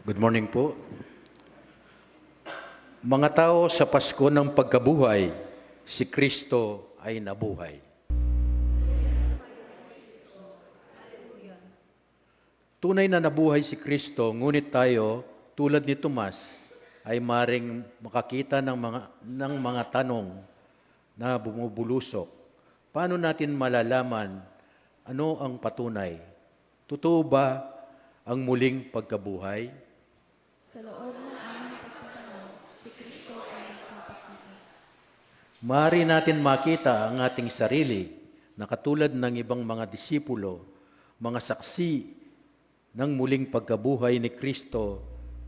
Good morning po. Mga tao sa Pasko ng pagkabuhay, si Kristo ay nabuhay. Tunay na nabuhay si Kristo, ngunit tayo, tulad ni Tomas, ay maring makakita ng mga tanong na bumubulusok. Paano natin malalaman ano ang patunay? Totoo ba ang muling pagkabuhay? Sa loob ng aming pagtatanaw, si Kristo ay nagpapakita. Maaari natin makita ang ating sarili na katulad ng ibang mga disipulo, mga saksi ng muling pagkabuhay ni Kristo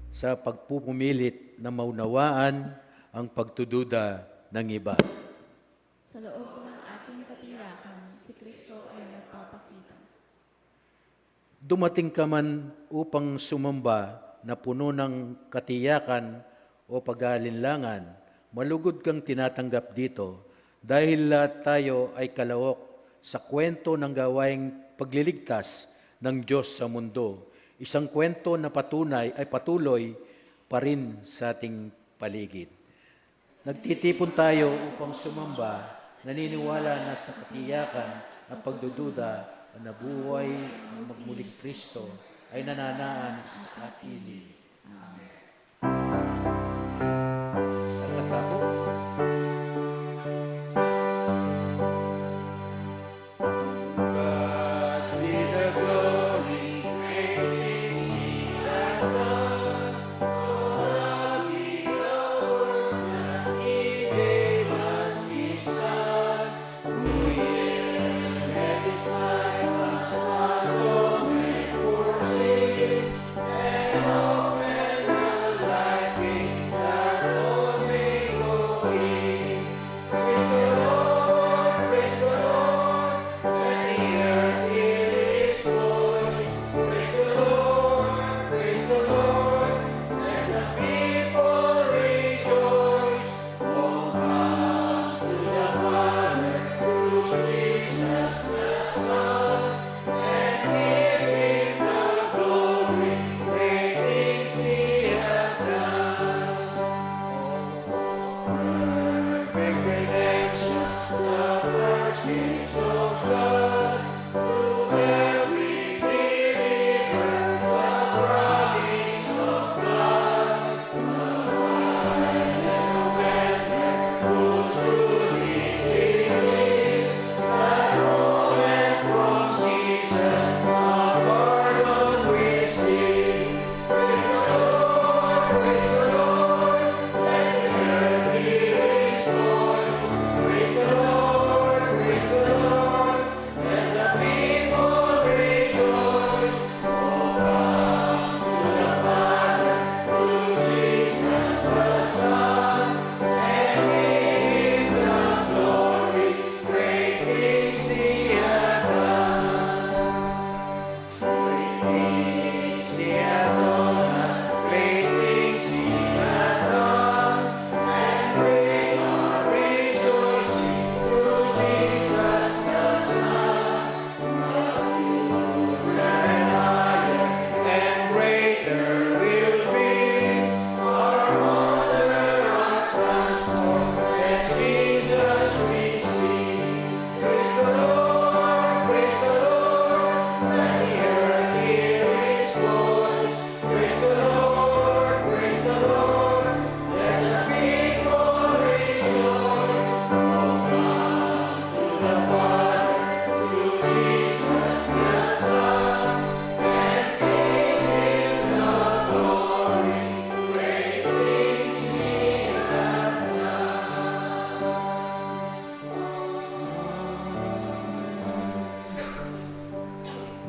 sa pagpupumilit na maunawaan ang pagtududa ng iba. Sa loob ng ating katiyakan, si Kristo ay nagpapakita. Dumating ka man upang sumamba na puno ng katiyakan o pag-aalinlangan, malugod kang tinatanggap dito dahil lahat tayo ay kalawok sa kwento ng gawaing pagliligtas ng Diyos sa mundo. Isang kwento na patuloy pa rin sa ating paligid. Nagtitipon tayo upang sumamba, naniniwala na sa katiyakan at pagdududa na buhay ng magmuling Kristo ay nananaan sa atin. Amen. Pagkatapos,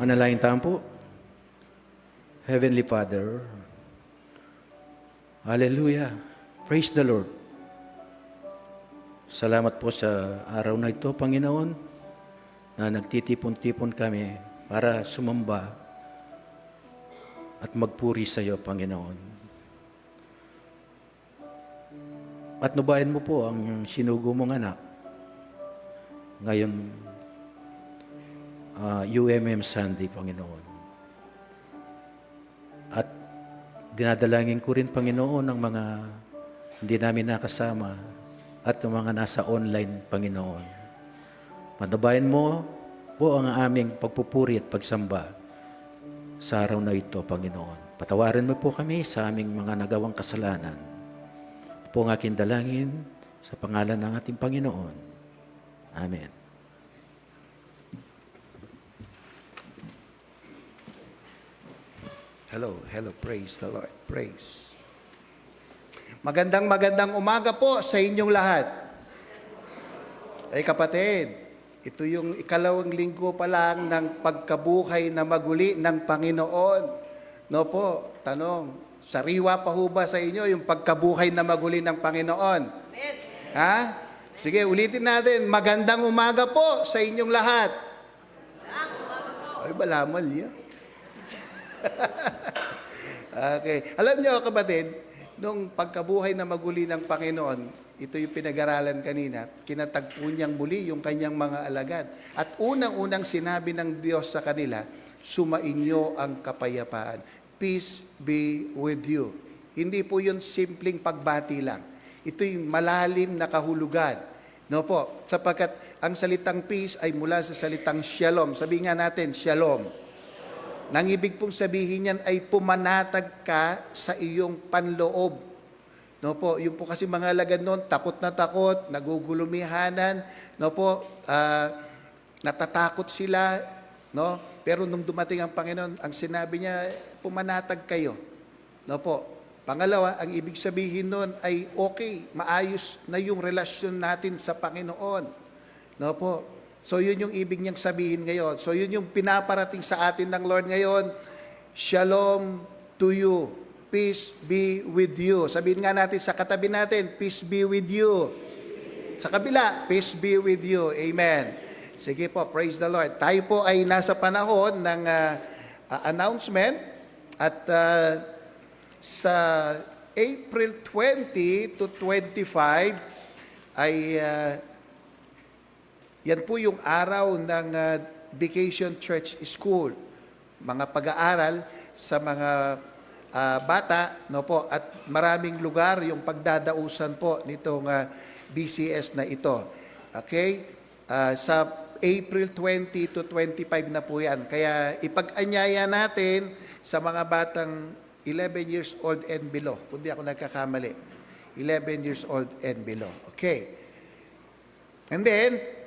manalangin tayo po. Heavenly Father, Hallelujah, praise the Lord. Salamat po sa araw na ito, Panginoon, na nagtitipon-tipon kami para sumamba at magpuri sa iyo, Panginoon. At nubayan mo po ang sinugo mong anak ngayon UMM Sunday, Panginoon. At Dinadalangin ko rin, Panginoon, ang mga hindi namin nakasama at ang mga nasa online, Panginoon. Manabayan mo po ang aming pagpupuri at pagsamba sa araw na ito, Panginoon. Patawarin mo po kami sa aming mga nagawang kasalanan. Ito po ang aking dalangin sa pangalan ng ating Panginoon. Amen. Hello, praise the Lord, praise. Magandang umaga po sa inyong lahat. Ay kapatid, ito yung ikalawang linggo pa lang ng pagkabuhay na maguli ng Panginoon. No po, tanong, sariwa pa ho ba sa inyo yung pagkabuhay na maguli ng Panginoon? Amen. Ha? Sige, ulitin natin, magandang umaga po sa inyong lahat. Ay, balamal yan. Okay. Alam niyo kapatid, nung pagkabuhay na maguli ng Panginoon, ito yung pinag-aralan kanina, kinatagpo niyang muli yung kanyang mga alagad. At unang-unang sinabi ng Diyos sa kanila, sumainyo ang kapayapaan. Peace be with you. Hindi po yun simpleng pagbati lang. Ito yung malalim na kahulugan. No po, sapagkat ang salitang peace ay mula sa salitang shalom. Sabihin nga natin, shalom. Nang ibig pong sabihin niyan ay pumanatag ka sa iyong panloob. No po, yung po kasi mga alagad noon, takot na takot, nagugulumihanan, no po, natatakot sila, no? Pero nung dumating ang Panginoon, ang sinabi niya, pumanatag kayo. No po. Pangalawa, ang ibig sabihin noon ay okay, maayos na yung relasyon natin sa Panginoon. No po. So yun yung ibig niyang sabihin ngayon. So yun yung pinaparating sa atin ng Lord ngayon. Shalom to you. Peace be with you. Sabihin nga natin sa katabi natin, peace be with you. Sa kabila, peace be with you. Amen. Sige po, praise the Lord. Tayo po ay nasa panahon ng announcement at sa April 20 to 25 ay yan po yung araw ng Vacation Church School. Mga pag-aaral sa mga bata, no po, at maraming lugar yung pagdadausan po nitong BCS na ito. Okay? Sa April 20 to 25 na po yan. Kaya ipag-anyaya natin sa mga batang 11 years old and below. Kung di ako nagkakamali. 11 years old and below. Okay. And then,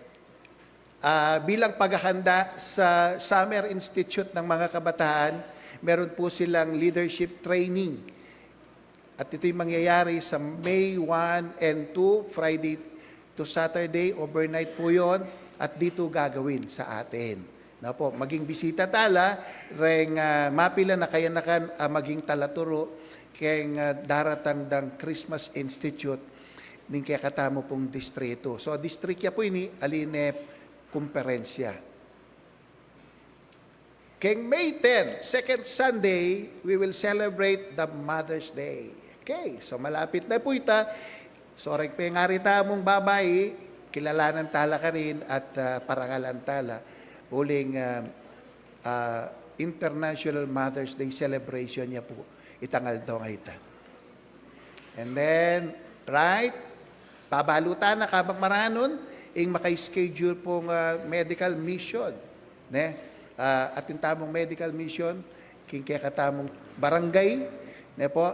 bilang paghahanda sa Summer Institute ng mga kabataan, meron po silang leadership training. At ito yung mangyayari sa May 1 and 2, Friday to Saturday, overnight po yon, at dito gagawin sa atin. Na po, maging bisita tala, reng mapila na kayanakan maging talaturo keng daratang dang Christmas Institute ning kaya katamo pong distrito. So, distrikya po ini, aline kumperensya. Keng May 10, second Sunday, we will celebrate the Mother's Day. Okay, so malapit na po ita. So, pengari mong babae, kilalanan tala ka rin at parangalan tala. Uling International Mother's Day celebration niya po. Itangal daw nga ita. And then, right, pabalutan na kabang maranon, ing maka-schedule pong medical mission. Ne? At yung tamong medical mission, king kaya katamong barangay, ne po,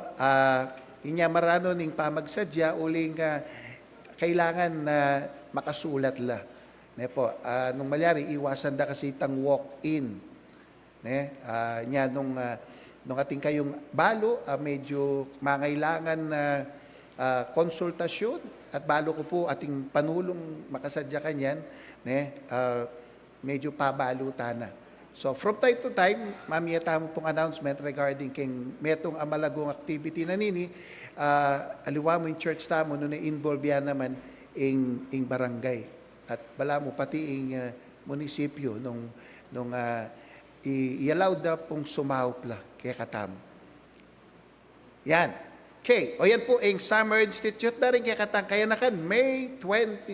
inya marano ning pamagsadya, uling kailangan na makasulat la. Ne po, nung malyari, iwasan da kasi itang walk-in. Ne? Nung ating kayong balo, medyo mangailangan na konsultasyon, at balo ko po ating panulong makasadya kanyan, medyo pabalutan na. So from time to time, mamiyata mo pong announcement regarding king metong amalagong activity na nini, aliwa mo yung church tamo, no na-involve yan naman ing barangay. At bala mo pati ing munisipyo nung i-allow da pong sumahupla kaya katam. Yan. Okay, o yan po ang Summer Institute na rin kaya na kan May 27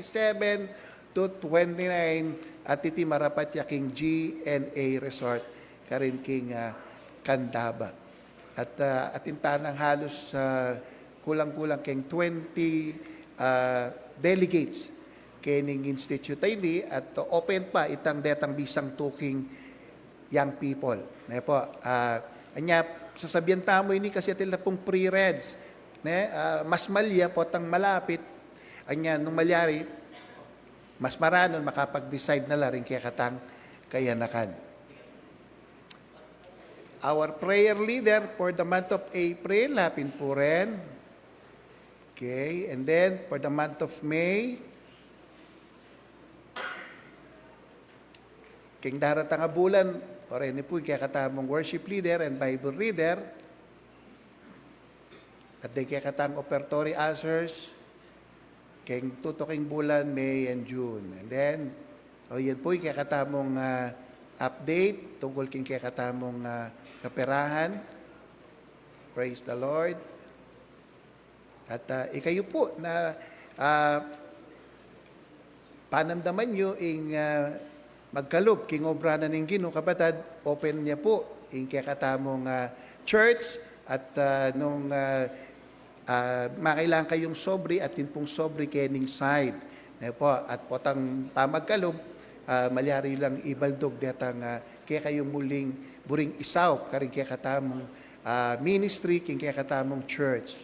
to 29 at iti marapat yaking GNA Resort karin king Candaba. at atinta ng halos kulang-kulang keng 20 delegates kening institute ini at open pa itang detang bisang tuking young people. Ne po, anya sasabihan tamo ini kasi atila pong pre-reds. Ne, mas malya po tang malapit. Anya nung malyari, mas maranon makapag-decide na la rin kaya katang kayanakan. Our prayer leader for the month of April, hapin po rin. Okay, and then for the month of May, king daratang nga bulan, o rin po kaya katamong worship leader and Bible reader, at di kaya katang operatory ushers, king tutoking bulan, May and June. And then, yan po kaya katamong update tungkol king kaya katamong kaperahan. Praise the Lord. At ikayo po na panamdaman nyo ing magkalob king obra na ning Ginoo kabatad, open niya po ing kaya katamong church at nung makailangan kayong sobri at din pong sobri kening side. Po, at potang pamagkalob, malyari lang ibaldog detang kaya kayong muling buring isaw karing kaya katamong ministry king kaya katamong church.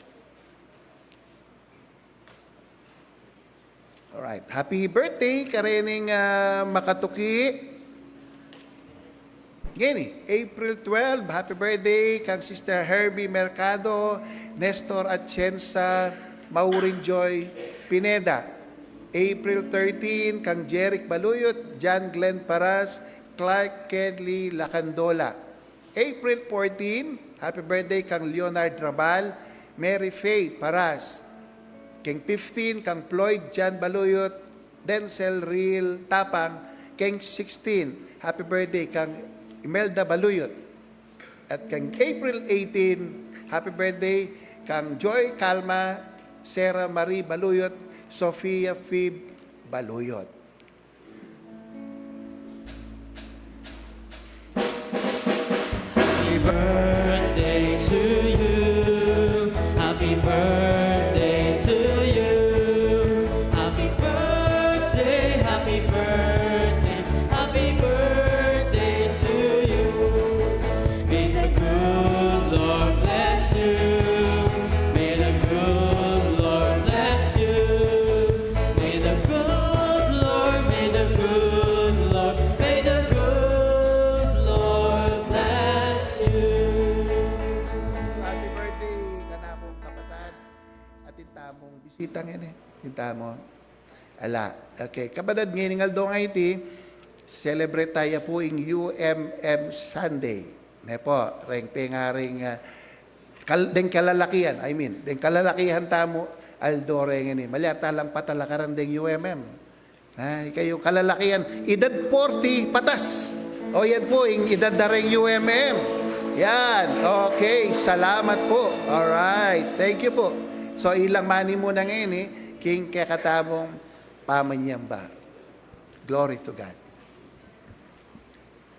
Alright. Happy birthday, karening makatuki. Gini, April 12, happy birthday kang Sister Herbie Mercado, Nestor Atienza, Mauring Joy Pineda. April 13, kang Jeric Baluyot, John Glenn Paras, Clark Kedley Lacandola. April 14, happy birthday kang Leonard Rabal, Mary Faye Paras. King 15, kang Floyd Jan Baluyot, Denzel Real Tapang. King 16, happy birthday kang Imelda Baluyot. At kang April 18, happy birthday kang Joy Calma, Sarah Marie Baluyot, Sofia Fib Baluyot. Happy birthday to you. Happy birthday to you. Happy birthday, happy birthday, happy birthday to you. May the good Lord bless you. May the good Lord bless you. May the good Lord, may the good Lord, may the good Lord bless you. Happy birthday kanakong kapatid at intamong bisita ngayon Intamo. Ala. Okay. Kapatid ngayon nga daw nga iti, celebrate tayo po yung UMM Sunday. Ne po, reng pengaring den kalalakihan, den kalalakihan tamo aldo reng ini. Malyata lang patalakaran den UMM. Ay, kayo kalalakihan, edad 40 patas. O yan po, yung edad na rin UMM. Yan, okay, salamat po. Alright, thank you po. So ilang mani mo na ngayon king kakatamong pamanyamba. Glory to God.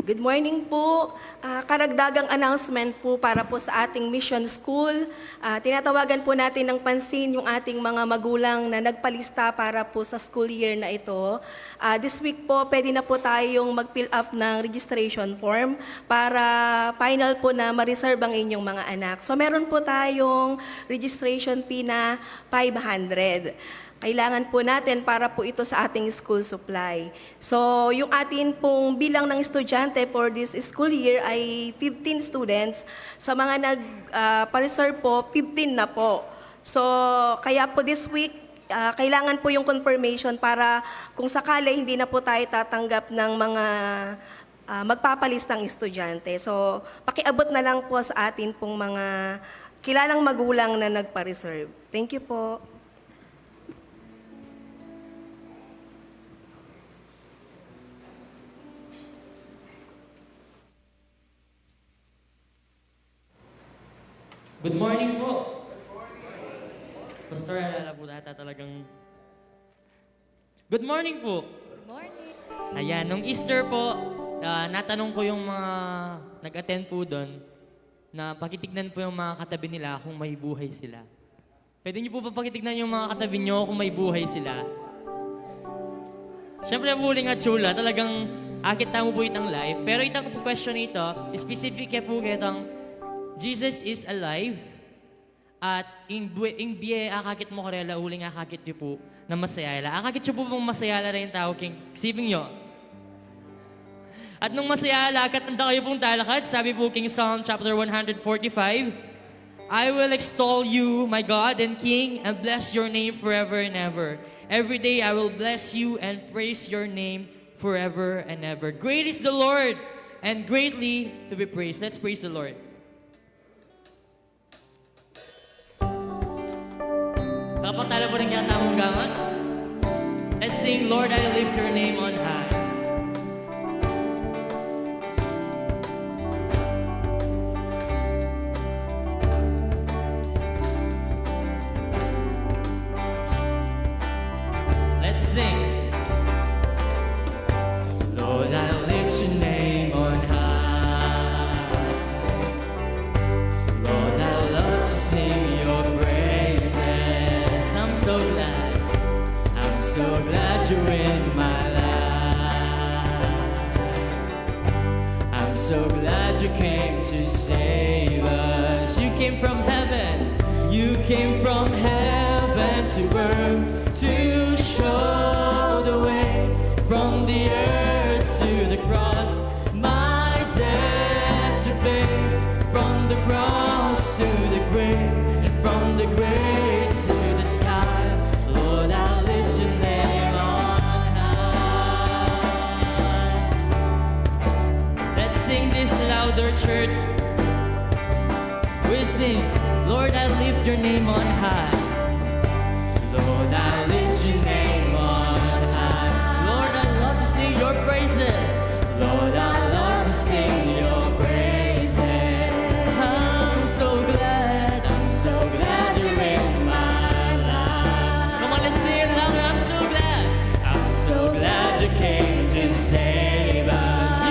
Good morning po. Karagdagang announcement po para po sa ating mission school. Tinatawagan po natin ng pansin yung ating mga magulang na nagpalista para po sa school year na ito. This week po, pwede na po tayong mag-fill up ng registration form para final po na ma-reserve ang inyong mga anak. So meron po tayong registration fee na 500. Kailangan po natin para po ito sa ating school supply. So, yung atin pong bilang ng estudyante for this school year ay 15 students. Sa mga nag-reserve po, 15 na po. So, kaya po this week, kailangan po yung confirmation para kung sakali hindi na po tayo tatanggap ng mga magpapalistang estudyante. So, pakiabot na lang po sa atin pong mga kilalang magulang na nagpa-reserve. Thank you po. Good morning po. Pastor, alala po data talagang... Good morning po. Good morning. Ayan, nung Easter po, natanong ko yung mga nag-attend po doon. na pakitignan po yung mga katabi nila kung may buhay sila. Pwede niyo po ba pakitignan yung mga katabi niyo kung may buhay sila? Siyempre po uling at chula, talagang akit tamo po itang life. Pero itang po question ito, specific po kitang Jesus is alive at in biye akakit mo karela uling akakit niyo po na masayala. Akakit niyo po pong masayala rin yung tao king siping niyo. At nung masayala, katanda kayo pong talakad, sabi po King Psalm chapter 145, I will extol you, my God and King, and bless your name forever and ever. Every day I will bless you and praise your name forever and ever. Great is the Lord, and greatly to be praised. Let's praise the Lord. Kapatala po rin kaya tamang gamat. Let's sing, Lord, I lift your name on high. Let's sing. Lord, I lift your name on high. Lord, I love to sing your praises. I'm so glad you're in my life. I'm so glad you came to save us. You came from heaven to earth to show the way from the earth to the cross. My debt to pay from the cross to the grave, and from the grave to the sky. Lord, I'll lift your name on high. Let's sing this louder, church. We sing, Lord, I lift your name on high. Lord, I lift your name on high. Lord, I love to sing your praises. Lord, I love to sing your praises. I'm so glad you're in my life. Come on, let's sing it loud. I'm so glad you came to save us.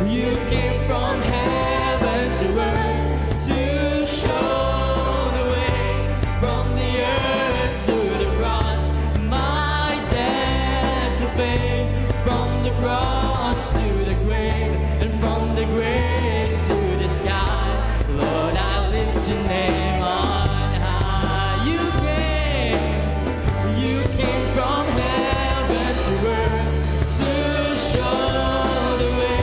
You came from heaven to earth to show the way from the earth to the cross. My debt to pay from the cross to the grave, and from the grave to the sky. Lord, I lift your name on high. You came from heaven to earth to show the way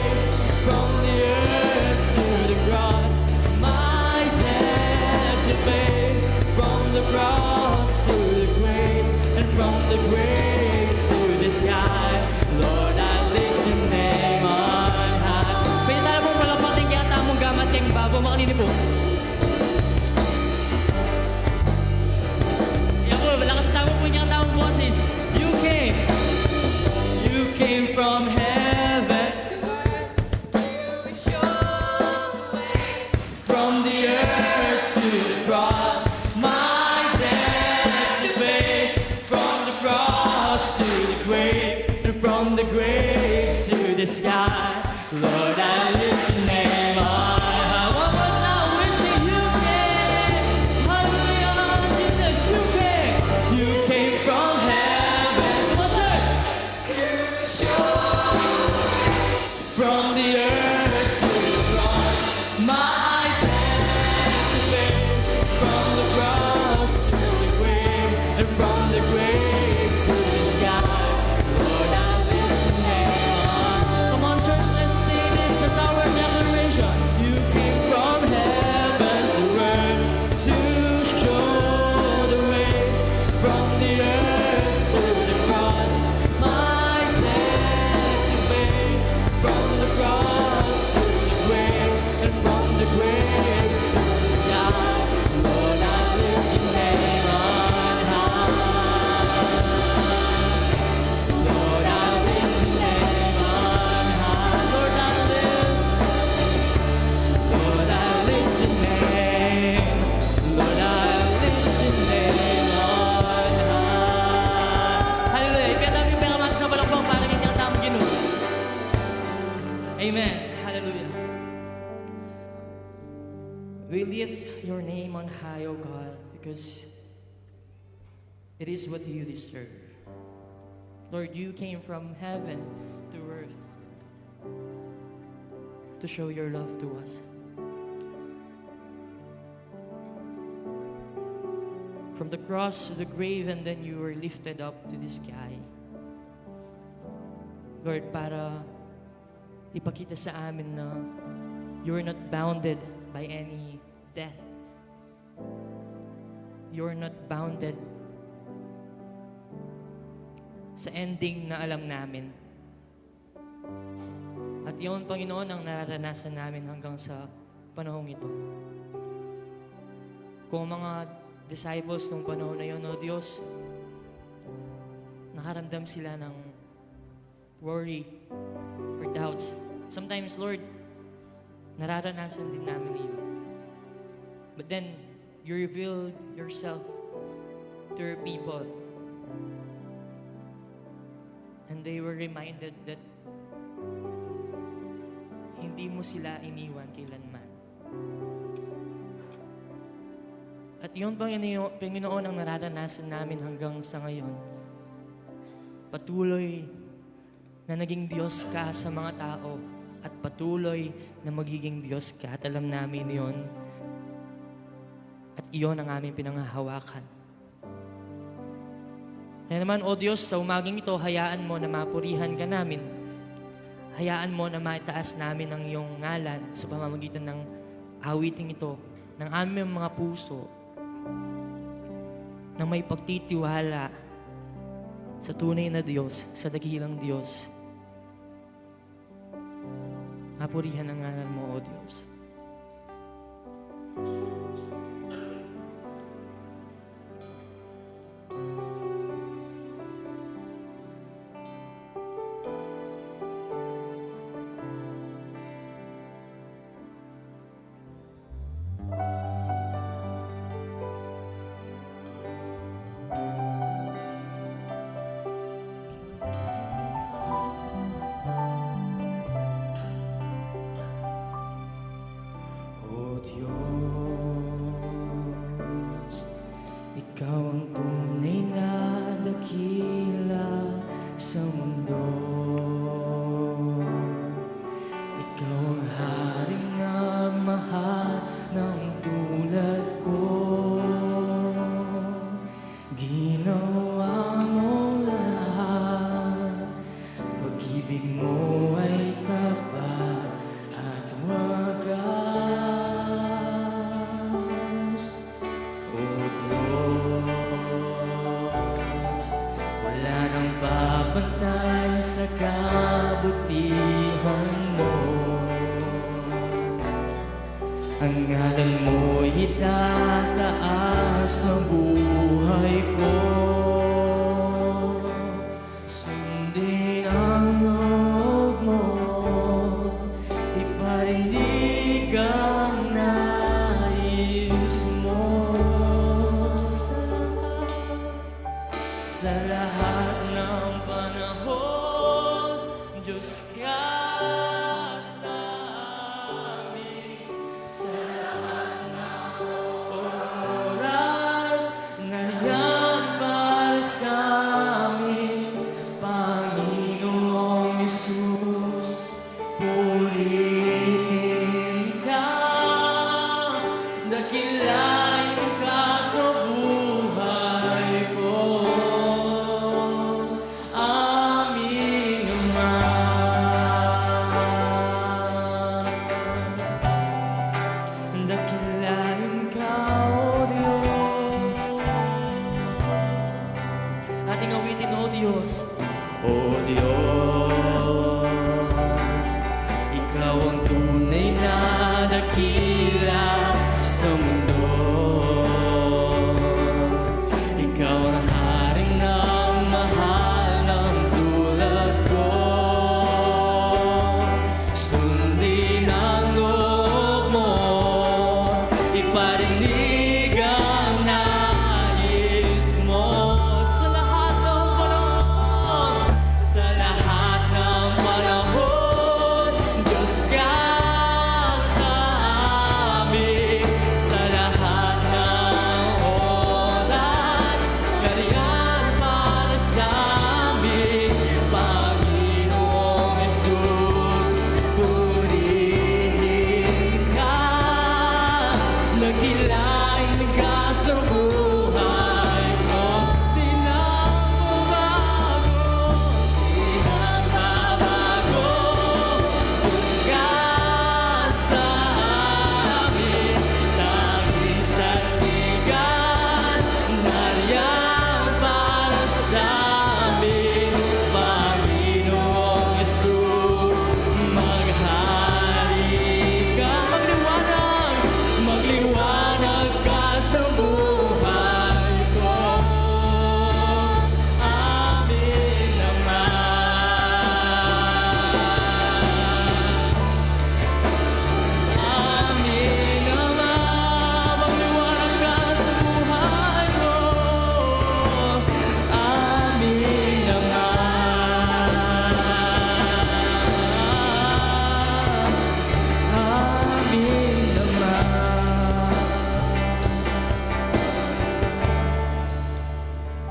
from the earth to the cross. My debt to pay from the cross to the grave, and from the grave to the sky. Lord, I lift your name on high. Pwede tayo pong palapating kaya tamong gamat kayong babo, makanini po. Yan po, malakas tamo po niyang tamong boses. You came from heaven to earth to show the way from the earth to the cross. My debt to pay from the cross to the grave, and from the grave to the sky. Lord, I lift your name on high. One more time, we sing, you came. Hallelujah, Jesus, you came from heaven. Come on, church. To show from the earth to the cross. My debt to pay from the cross to the grave, and from the grave to the sky. Lord, I lift your name on. Come on, church, let's sing this as our your name on high, O God, because it is what you deserve. Lord, you came from heaven to earth to show your love to us. From the cross to the grave, and then you were lifted up to the sky. Lord, para ipakita sa amin na you are not bounded by any death. You are not bounded sa ending na alam namin. At iyon, Panginoon, ang nararanasan namin hanggang sa panahong ito. Kung mga disciples nung panahon na yun, O Diyos, nakaramdam sila ng worry or doubts. Sometimes, Lord, nararanasan din namin yun. But then, you revealed yourself to your people. And they were reminded that hindi mo sila iniwan kailanman. At yun, Panginoon, ang nararanasan namin hanggang sa ngayon. Patuloy na naging Diyos ka sa mga tao at patuloy na magiging Diyos ka at alam namin yon. At iyon ang aming pinanghahawakan. Kaya naman, O Diyos, sa umaging ito, hayaan mo na mapurihan ka namin. Hayaan mo na maitaas namin ang iyong ngalan sa pamamagitan ng awiting ito, ng aming mga puso, na may pagtitiwala sa tunay na Diyos, sa dakilang Diyos. Mapurihan ang ngalan mo, O Diyos. O Diyos, Ikaw ang tunay na dakila sa mundo. Ikaw ang hari na mahal ng tulad ko. Ginawa mo lahat, pag-ibig mo ay tapat at wagas. O Diyos, wala nang babantay sa kabutihan mo. Ang ngalan mo'y itataas sa buhay ko. Sundin ang loob mo, iparinig ang nais mo. Sa lahat ng panahon, Diyos ka sa amin. Sa lahat ng oras, ngayon para sa amin, Panginoong Yesus, purihin ka, dakilain ka sa buhay ko. Amin naman. Dakilain ka, O Diyos. Ating awitin, O Diyos. O Diyos, Ikaw ang tunay na dakila sa mundo. Ikaw ang haring na mahal ng tulad ko. Sundin ang loob mo, iparinig ang nais mo. Sa lahat ng panahon, sa lahat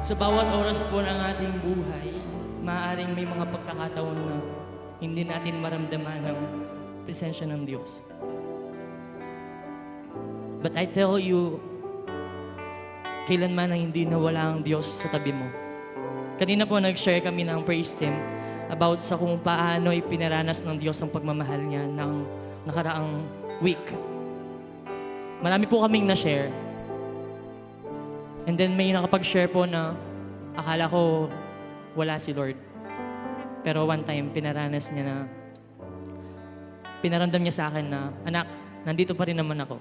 Sa bawat oras po ng ating buhay, maaaring may mga pagkakataon na hindi natin maramdaman ang presensya ng Diyos. But I tell you, kailanman na hindi nawala ang Diyos sa tabi mo. Kanina po nag-share kami ng praise team about sa kung paano ipinaranas ng Diyos ang pagmamahal niya ng nakaraang week. Marami po kaming na-share. And then may nakapag-share po na akala ko wala si Lord. Pero one time, pinaramdam niya sa akin na, anak, nandito pa rin naman ako.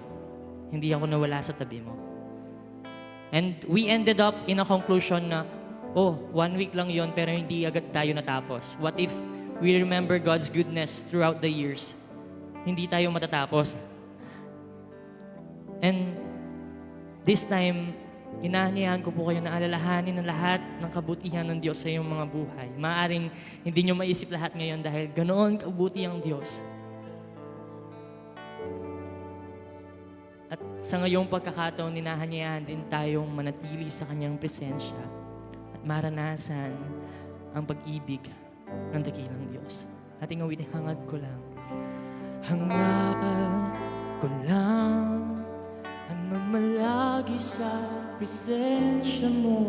Hindi ako nawala sa tabi mo. And we ended up in a conclusion na, 1 week lang yon pero hindi agad tayo natapos. What if we remember God's goodness throughout the years? Hindi tayo matatapos. And this time, inaanihan ko po kayo na alalahanin ang lahat ng kabutihan ng Diyos sa iyong mga buhay. Maaring hindi nyo maisip lahat ngayon dahil ganoon kabuti ang Diyos. At sa ngayong pagkakataon, ninahanyayahan din tayong manatili sa Kanyang presensya at maranasan ang pag-ibig ng dakilang Diyos. Ating awit, hangad ko lang. Hangad ko lang ang mamalagi sa presensya mo,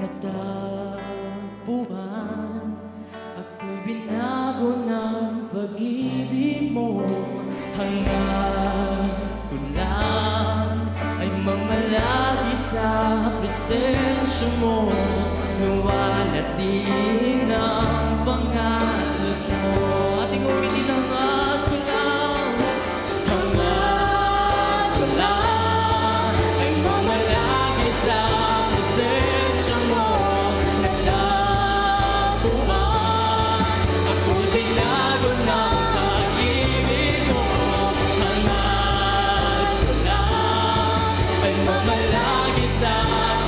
natagpuan. Ako'y binago ng pag-ibig mo. Hangad ko lang ay mamalagi sa presensya mo, luwalhatiin ang pangalan mo. Ating umitin ang hangad ko lang. Hangad ko lang ay mamalagi sa presensya mo, natagpuan. Ako'y binago ng pag-ibig mo. Hangad ko lang ay mamalagi sa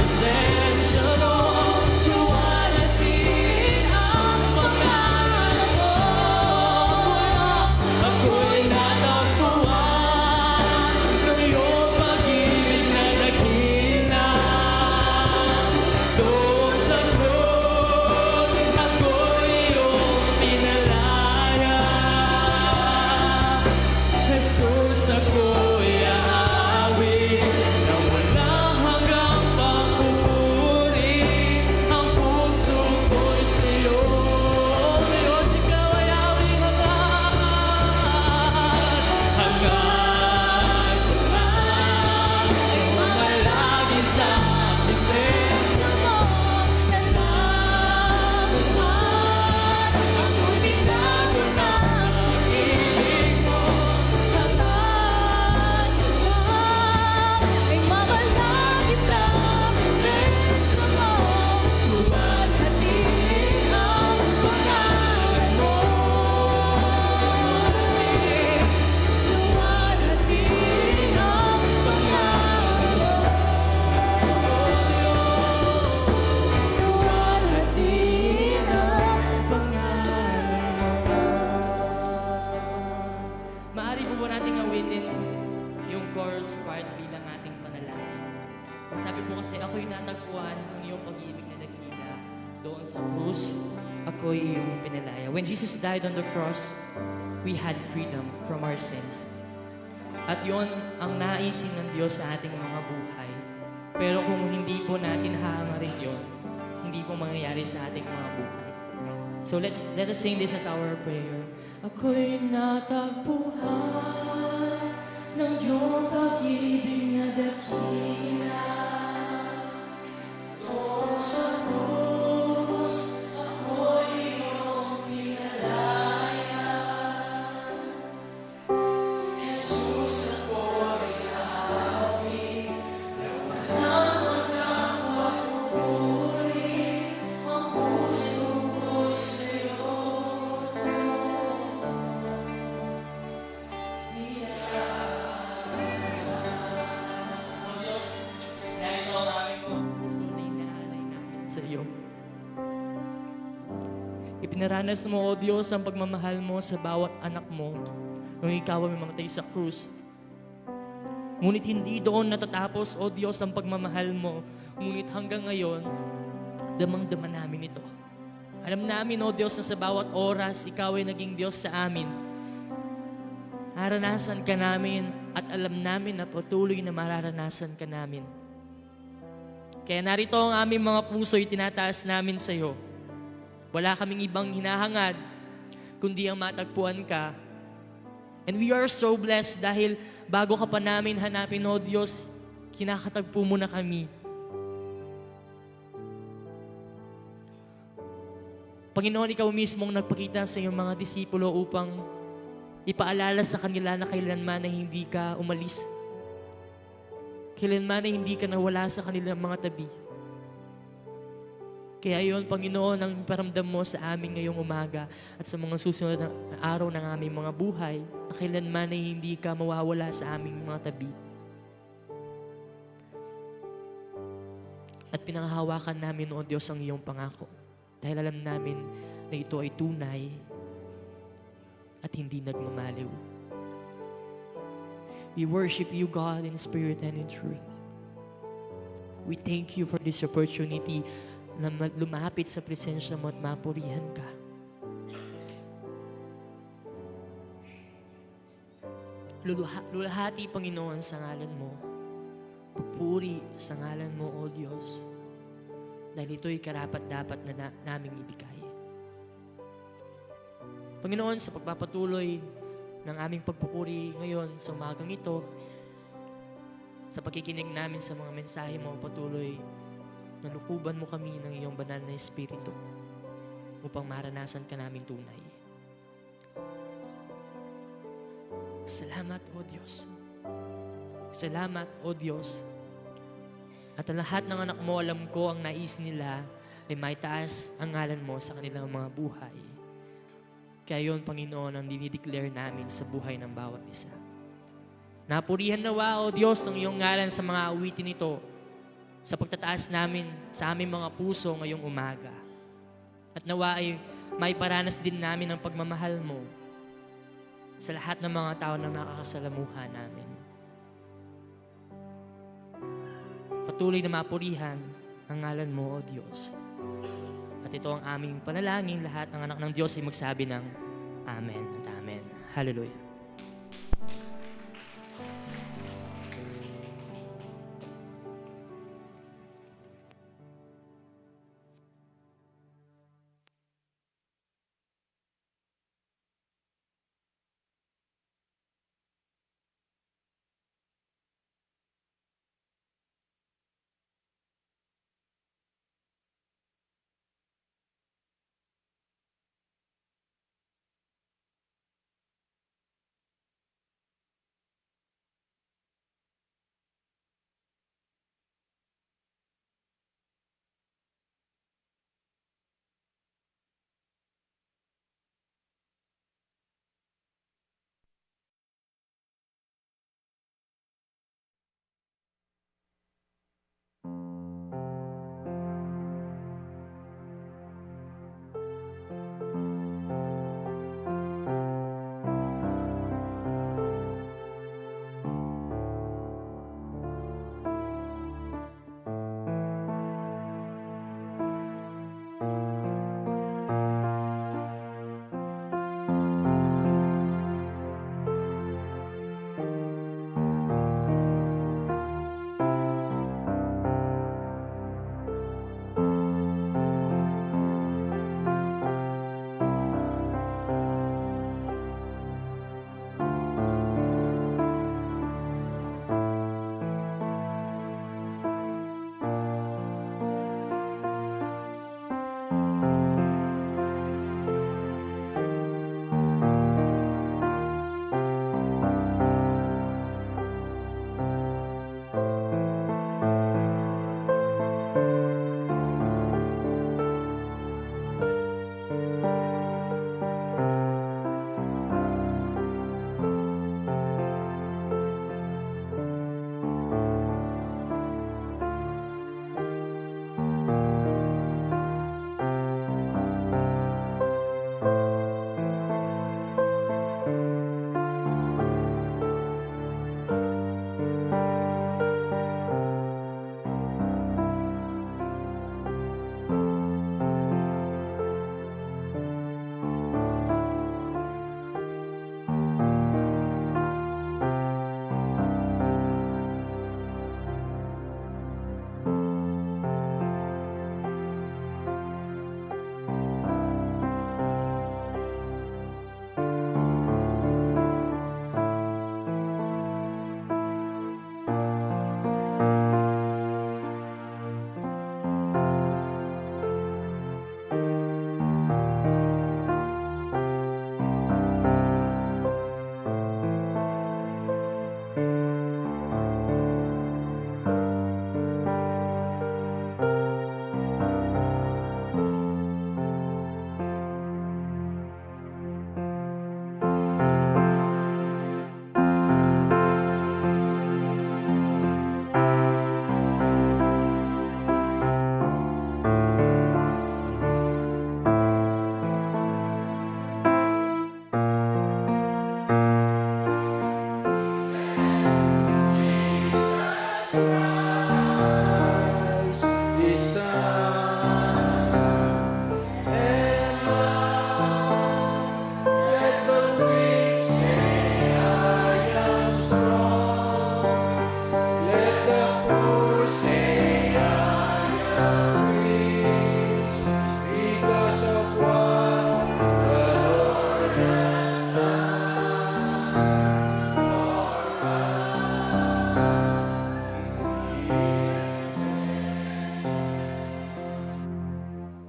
presensya mo, luwalhatiin ang pangalan mo. Ako'y natagpuan ng iyong pag-ibig na dakila. Doon sa krus, ako'y iyong pinalaya. Jesus, ako'y aawit na walang hanggang pagpupuri. Ang puso ko'y sa'yo. Diyos, ikaw ay aming hangad. Hangad ko lang ay mamalagi sa presensya mo, natagpuan. Ako'y binago ng pag-ibig mo. Hangad ko lang ay mamalagi sa presensya mo, luwalhatiin ang pangalan mo. Luwalhatiin ang pangalan mo. Luwalhatiin ang pangalan mo. Maaari po ba nating awitin yung chorus part bilang ating panalangin? Ang sabi po kasi, ako'y natagpuan ng iyong pag-ibig na dakila. Doon sa krus, ako'y iyong pinalaya. When Jesus died on the cross, we had freedom from our sins. At yon ang naisin ng Diyos sa ating mga buhay. Pero kung hindi po natin hahangarin yon, hindi po mangyayari sa ating mga buhay. So let us sing this as our prayer. Ako'y natagpuan ng iyong pag-ibig na dakila. Doon sa krus, ako'y iyong pinalaya. Jesus, ako'y aawit na walang hanggang pagpupuri. Ang puso ko'y sa'yo. Sa iyo. Ipinaranas mo, O Diyos, ang pagmamahal mo sa bawat anak mo nung ikaw ay mamatay sa krus. Ngunit hindi doon natatapos, O Diyos, ang pagmamahal mo. Ngunit hanggang ngayon, damang-dama namin ito. Alam namin, O Diyos, na sa bawat oras, Ikaw ay naging Diyos sa amin. Naranasan ka namin at alam namin na patuloy na mararanasan ka namin. Kaya narito ang aming mga puso'y tinataas namin sa iyo. Wala kaming ibang hinahangad, kundi ang matagpuan ka. And we are so blessed dahil bago ka pa namin hanapin, O Diyos, kinakatagpo mo na kami. Panginoon, Ikaw mismong nagpakita sa iyong mga disipulo upang ipaalala sa kanila na kailanman na hindi ka umalis. Kailanman na hindi ka nawala sa kanilang mga tabi. Kaya yon, Panginoon, ang paramdam mo sa amin ngayong umaga at sa mga susunod na araw ng aming mga buhay, na kailanman na hindi ka mawawala sa aming mga tabi. At pinanghahawakan namin, O Diyos, ang iyong pangako. Dahil alam namin na ito ay tunay at hindi nagmamaliw. We worship you, God, in spirit and in truth. We thank you for this opportunity na lumapit sa presensya mo at mapurihan ka. Lulahati, Panginoon, sa ngalan mo. Pupuri sa ngalan mo, O Diyos. Dahil ito'y karapat-dapat na naming ibigay. Panginoon, sa pagpapatuloy ng aming pagpupuri ngayon sa umagang ito, sa pagkikinig namin sa mga mensahe mo, patuloy nalukuban mo kami ng iyong banal na Espiritu upang maranasan ka namin tunay. Salamat, O Diyos. Salamat, O Diyos. At ang lahat ng anak mo, alam ko, ang nais nila ay may taas ang ngalan mo sa kanilang mga buhay. Kaya yun, Panginoon, ang dinideclare namin sa buhay ng bawat isa. Napurihan nawa, O Diyos, ang iyong ngalan sa mga awitin ito sa pagtataas namin sa aming mga puso ngayong umaga. At nawa ay may paranas din namin ang pagmamahal mo sa lahat ng mga tao na nakakasalamuha namin. Patuloy na mapurihan ang ngalan mo, O Diyos. At ito ang aming panalangin, lahat ng anak ng Diyos ay magsabi ng Amen at Amen. Hallelujah.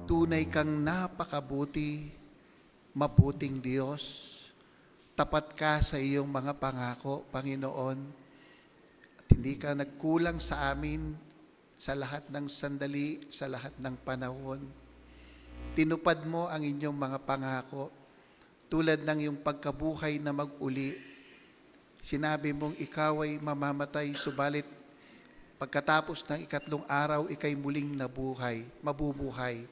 Tunay kang napakabuti, mabuting Diyos. Tapat ka sa iyong mga pangako, Panginoon. At hindi ka nagkulang sa amin sa lahat ng sandali, sa lahat ng panahon. Tinupad mo ang inyong mga pangako tulad ng iyong pagkabuhay na mag-uli. Sinabi mong ikaw ay mamamatay, subalit pagkatapos ng 3 araw, ikay muling mabubuhay.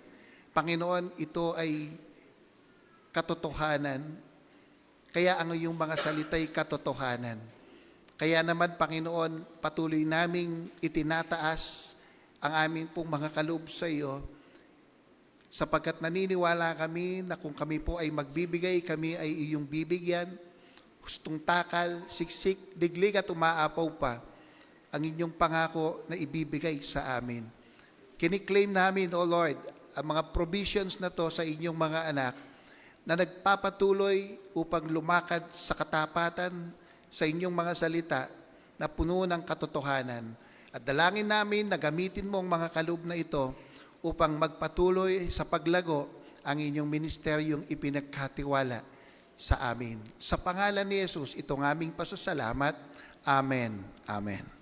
Panginoon, ito ay katotohanan. Kaya ang iyong mga salita'y katotohanan. Kaya naman, Panginoon, patuloy naming itinataas ang aming pong mga kaloob sa iyo, sapagkat naniniwala kami na kung kami po ay magbibigay, kami ay iyong bibigyan. Hustong takal, siksik, diglig at umaapaw pa ang inyong pangako na ibibigay sa amin. Kiniklaim namin, O Lord, ang mga provisions na to sa inyong mga anak na nagpapatuloy upang lumakad sa katapatan sa inyong mga salita na puno ng katotohanan. At dalangin namin na gamitin mo ang mga kaloob na ito upang magpatuloy sa paglago ang inyong ministeryong ipinagkatiwala sa amin. Sa pangalan ni Jesus, itong aming pasasalamat. Amen. Amen.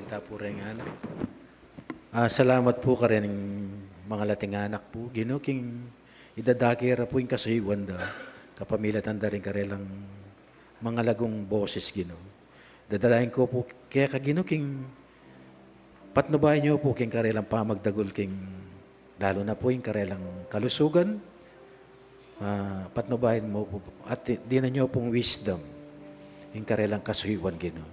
salita po rin nga salamat po ka rin mga lating anak po. Ginoo king idadakira po yung kasuywan da. Kapamilya tanda rin ka lang mga lagong boses Ginoo. Dadalahin ko po kaya kagino king patnubayan niyo po king karelang pamagdagol king lalo na po yung karelang kalusugan. Patnubayan mo po at di na niyo pong wisdom yung karelang kasuywan Ginoo.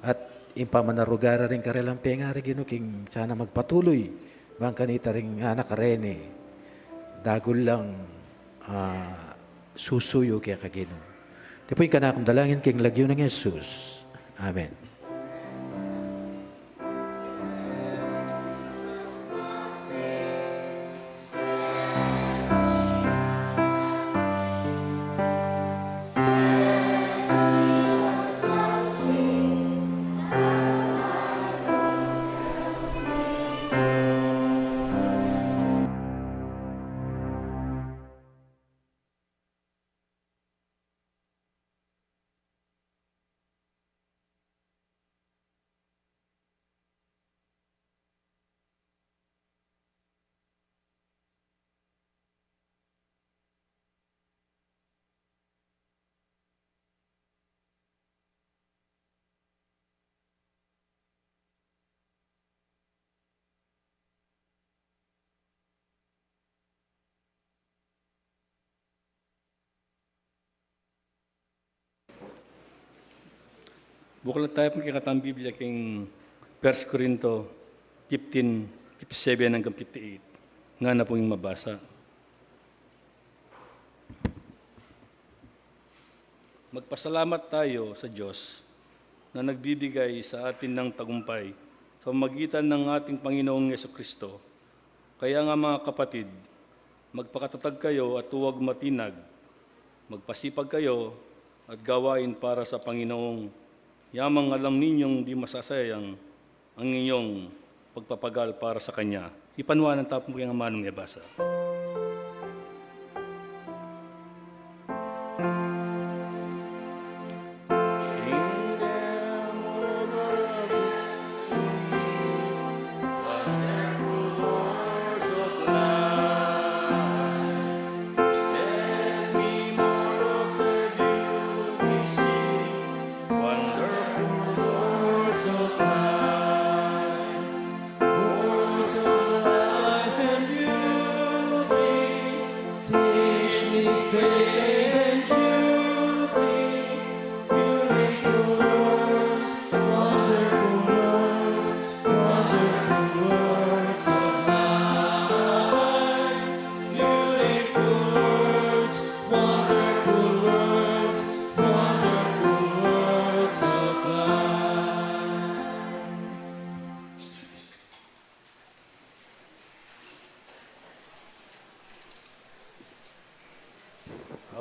At yung pamanarugara rin karelang pengari Ginoo king sana magpatuloy bang kanita rin anak karene dagol lang susuyo kaya kagino. Di po yung kanakong dalangin king lagyo ng Jesus. Amen. Buklat tayo pong kikatang Biblia king 1 Corinto 15:57 hanggang 58. Nga na po yung mabasa. Magpasalamat tayo sa Diyos na nagbibigay sa atin ng tagumpay sa magitan ng ating Panginoong Yesukristo. Kaya nga mga kapatid, magpakatatag kayo at huwag matinag. Magpasipag kayo at gawain para sa Panginoong yamang alam ninyong di masasayang ang inyong pagpapagal para sa Kanya. Ipanwa ng tapong kayang manong yabasa.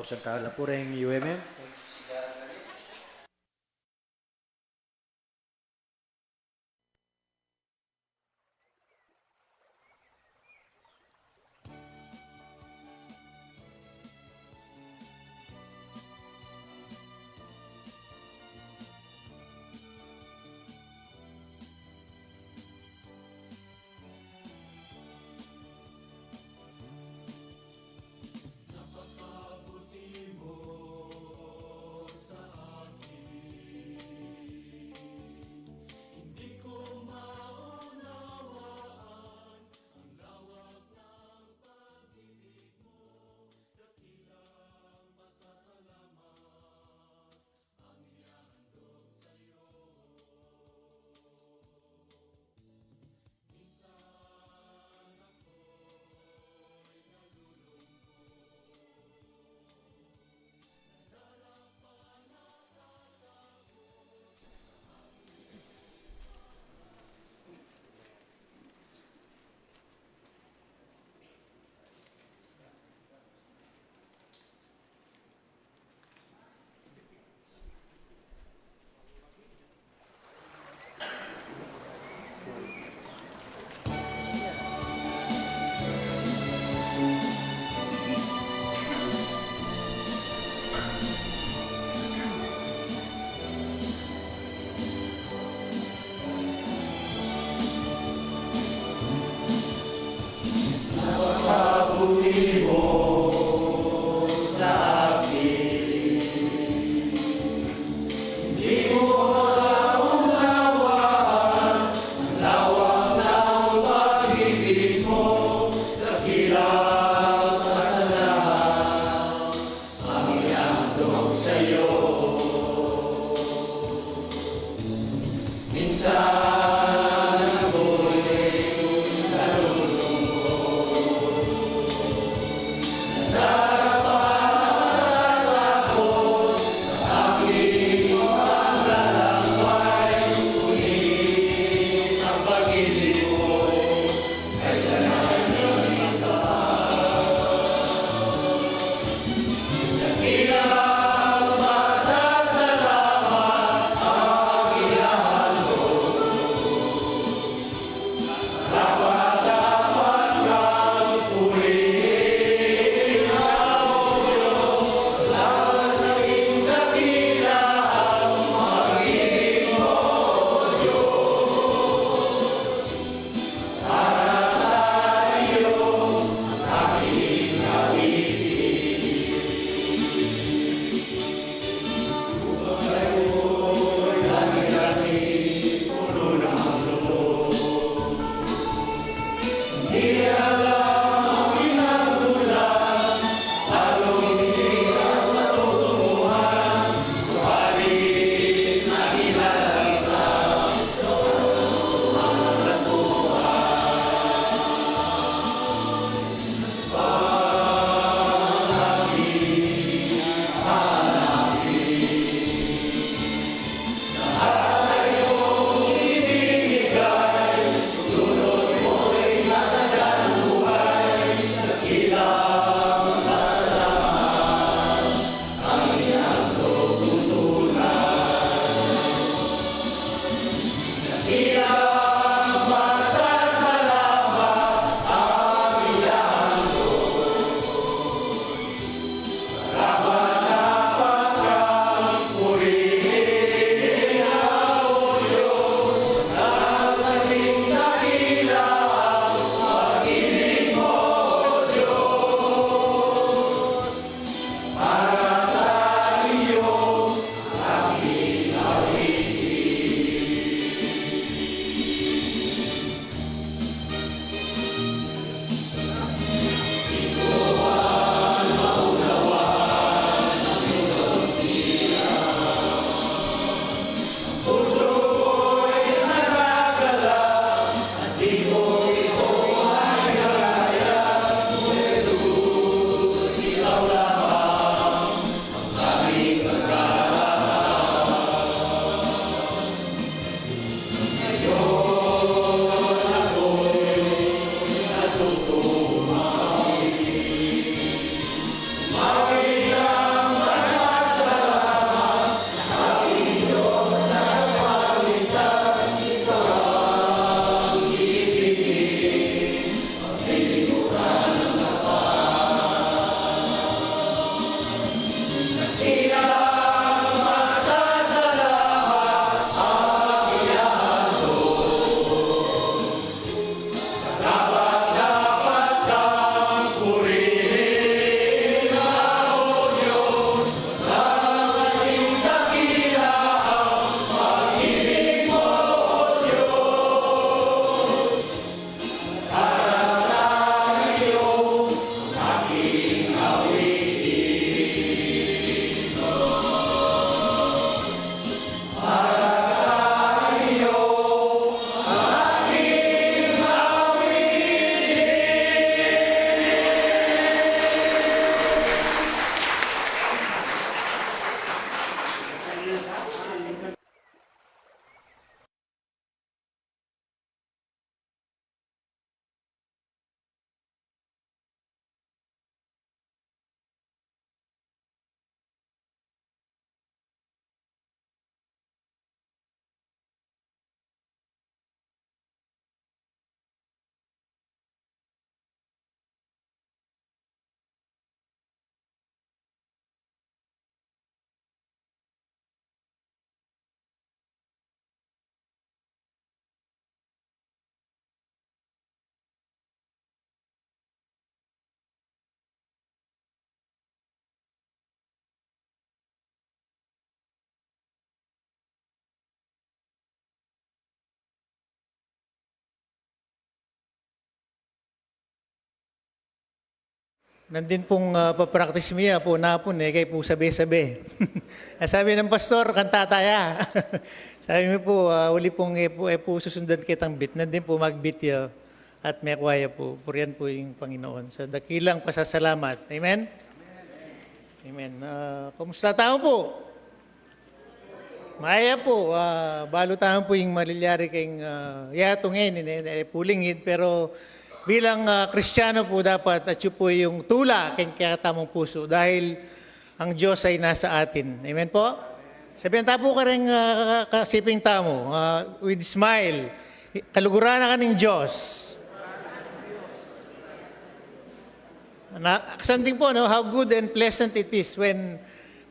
Sa tala po rin UMM. Nandin pong papractice miya po napon kay po sabi-sabi. Sabi ng pastor, kanta taya. Sabi mo po, uli pong po susundan kitang bit. Nandin po magbit ya at may kwaya po. Puriyan po yung Panginoon. Sa dakilang pasasalamat. Amen? Amen. Kumusta tao po? Maya po. Balo tayo po yung malilyari kayong yatungin, pulingid. Pero bilang Kristiyano po dapat at yun po yung tula kayong katamang puso dahil ang Diyos ay nasa atin. Amen po? Sabihan tapo ka rin kasiping tamo with smile. Kaluguran na ka ng Diyos. Something po, no, how good and pleasant it is when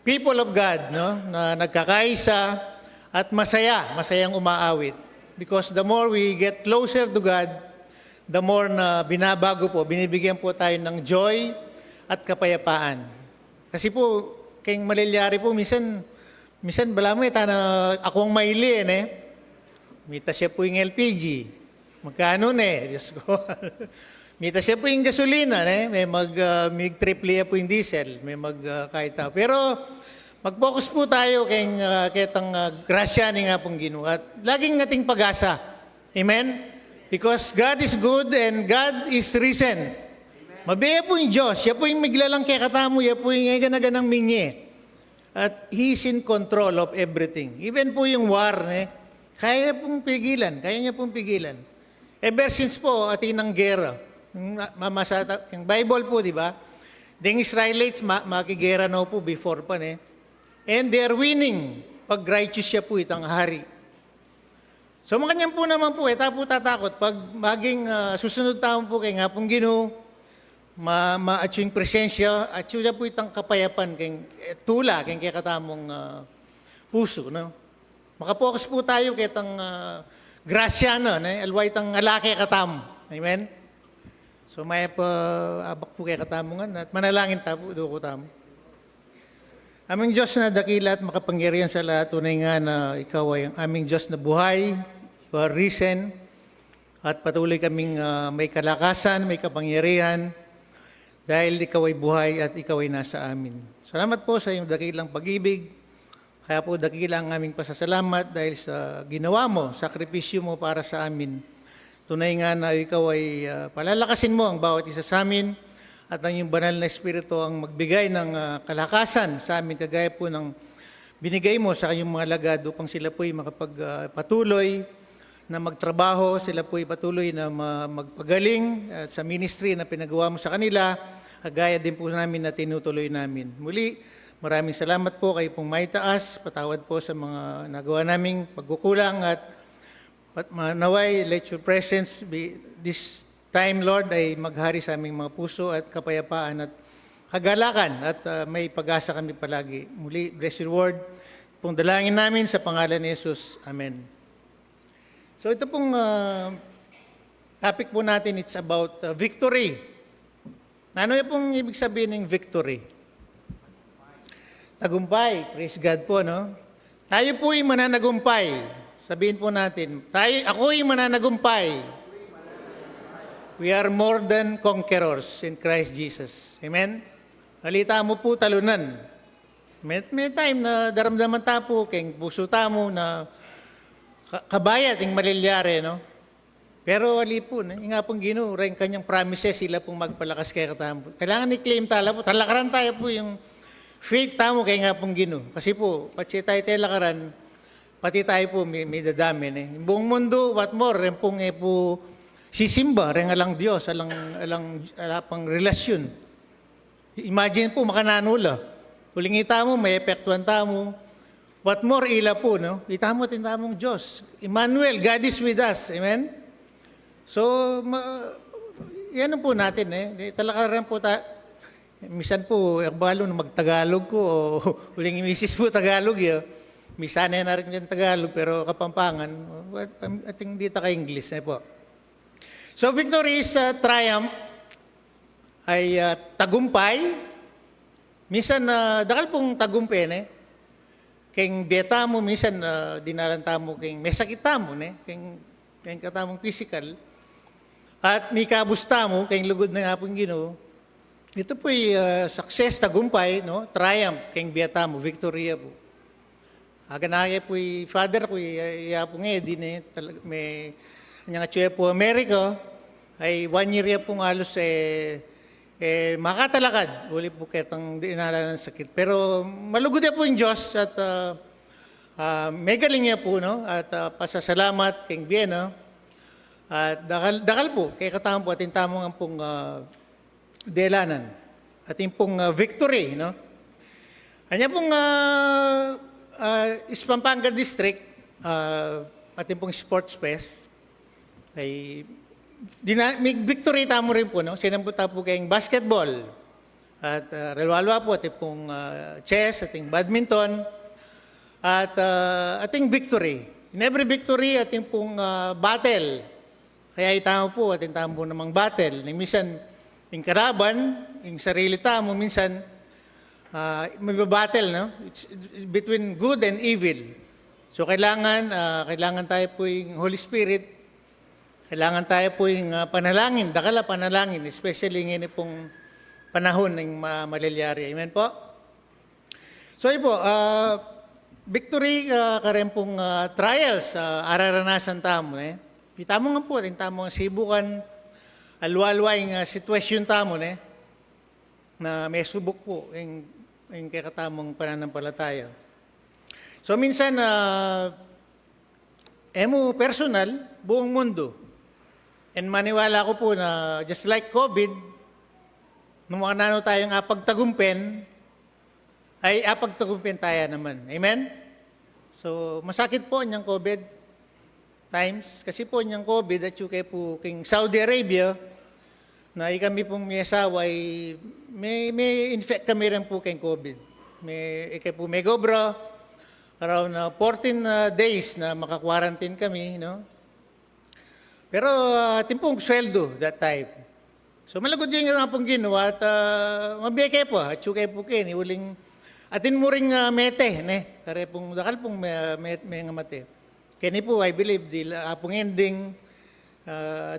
people of God, no, na nagkakaisa at masayang umaawit. Because the more we get closer to God, the more na binabago po, binibigyan po tayo ng joy at kapayapaan. Kasi po, kayong malilyari po, minsan bala mo na ako ang maili, Mita siya po yung LPG. Magkano Diyos ko. Mita siya po yung gasolina, May triple po yung diesel. May kahit na. Pero, mag-focus po tayo kitang grasya ni nga pong Ginoo. At laging ating pag-asa. Amen? Because God is good and God is risen. Mabaya po yung Diyos. Siya po yung miglalang kay katamo. Siya po yung ganaganang minye. At He is in control of everything. Even po yung war, kaya pong pigilan. Kaya niya pong pigilan. Ever since po, atin ng gera. Yung Bible po, di ba? The Israelites, makigera na po before pa, And they are winning. Pag righteous siya po itang hari. So makanyang po naman po, tapo tatakot. Pag maging susunod taon po kay nga pong Ginoo, ma-atyo yung presensya, atyo siya po itang kapayapan, tula, kay katamong puso. No? Makapokus po tayo kay itang grasya na, alway itang alake katam. Amen? So may abak po kay katamongan at manalangin tapo, do ko tamo. Aming Diyos na dakila at makapangyarihan sa lahat, tunay nga na ikaw ay ang aming Diyos na buhay, you are risen, at patuloy kaming may kalakasan, may kapangyarihan, dahil ikaw ay buhay at ikaw ay nasa amin. Salamat po sa iyong dakilang pag-ibig, kaya po dakilang aming pasasalamat dahil sa ginawa mo, sakripisyo mo para sa amin. Tunay nga na ikaw ay palalakasin mo ang bawat isa sa amin, at ang iyong banal na Espiritu ang magbigay ng kalakasan sa amin, kagaya po ng binigay mo sa kayong mga lagad upang sila po'y makapagpatuloy na magtrabaho, sila po'y patuloy na magpagaling sa ministry na pinagawa mo sa kanila, kagaya din po namin na tinutuloy namin. Muli, maraming salamat po kayo pong maitaas, patawad po sa mga nagawa naming pagkukulang at naway, let your presence be this time, Lord, ay maghari sa aming mga puso at kapayapaan at kagalakan at may pag-asa kami palagi. Muli, bless your word. Pong dalangin namin sa pangalan ni Jesus. Amen. So ito pong topic po natin, it's about victory. Ano yung pong ibig sabihin ng victory? Tagumpay. Praise God po, no? Tayo po'y mananagumpay. Sabihin po natin, ako'y mananagumpay. We are more than conquerors in Christ Jesus. Amen? Halita mo po talunan. May time na daramdaman tapo, keng puso tamo na kabayat yung malilyari, no? Pero ali po, nga pong Ginoo, rin kanyang promises, sila pong magpalakas kay katamo. Kailangan i-claim tala po. Talakaran tayo po yung faith tamo kay nga pong Ginoo. Kasi po, patsi tayo lakaran, pati tayo po may dadamin. Yung buong mundo, what more, rin pong po sisimba, rin alang Diyos, pang relasyon. Imagine po, makananula. Huling itamo, may epektuan tamo. What more, ila po, no? Itamo, tinamong Diyos. Emmanuel, God is with us. Amen? So, yan po natin, Talaga rin po misan po, balo na magtagalog ko, o huling misis po Tagalog, Misana na rin yung Tagalog, pero Kapampangan, ating dito ka English, po. So, victory is triumph, ay tagumpay. Minsan, dakal pong tagumpay, keng beta mo, minsan, dinalanta mo, keng may sakit mo, keng katamong physical, at may kabusta mo, keng lugod na nga pong Ginoo, ito po'y success, tagumpay, no? Triumph, King Beatamo, Victoria po. Aganaya po'y father ko, iya po nga, di na may nga tsuya po Amerika, ay 1 year pong alos makatalakad. Uli po ketang dinala ng sakit. Pero malugod po yung Diyos at may galing niya po, no? At pasasalamat King Viena. At dakal po, kay katamo po, ating tamong ang pong delanan. Ating pong victory, no? Kanya pong Pampanga District, ating pong sports fest, ay may victory tamo rin po, no? Sinambuta po kayong basketball, at relwalwa po, ating pong chess, ating badminton, at ating victory. In every victory, ating pong battle. Kaya itama po, ating tamo po namang battle. Minsan, yung karaban, yung sarili tamo, minsan, may battle, no? It's between good and evil. So, kailangan tayo po yung Holy Spirit, kailangan tayo po yung panalangin, dakala panalangin, especially ngayon pong panahon ng malalyari. Amen po? So, yun po, victory, karen pong trials, araranasan tamo, Itamo nga po, tamo nga sibukan, alwalway nga sitwasyon tamo, na may subok po, yung kakatamong pananampalataya. So, minsan, emo personal, buong mundo. And maniwala ko po na just like COVID, nung mga nano tayong apagtagumpen, ay apagtagumpen tayo naman. Amen? So, masakit po niyang COVID times. Kasi po niyang COVID at yung kay po king Saudi Arabia, na kami pong may asawa ay may infect kami rin po kay COVID. Kay po may gobra, around 14 days na maka-quarantine kami, no? Pero ating pong sweldo that time. So malagod yung mga pong ginawa at mabiyay po, at yung kay po kayo, uling atin mo ring mete, kare pong dakal pong may nga mate. Kani po, I believe, apong ending,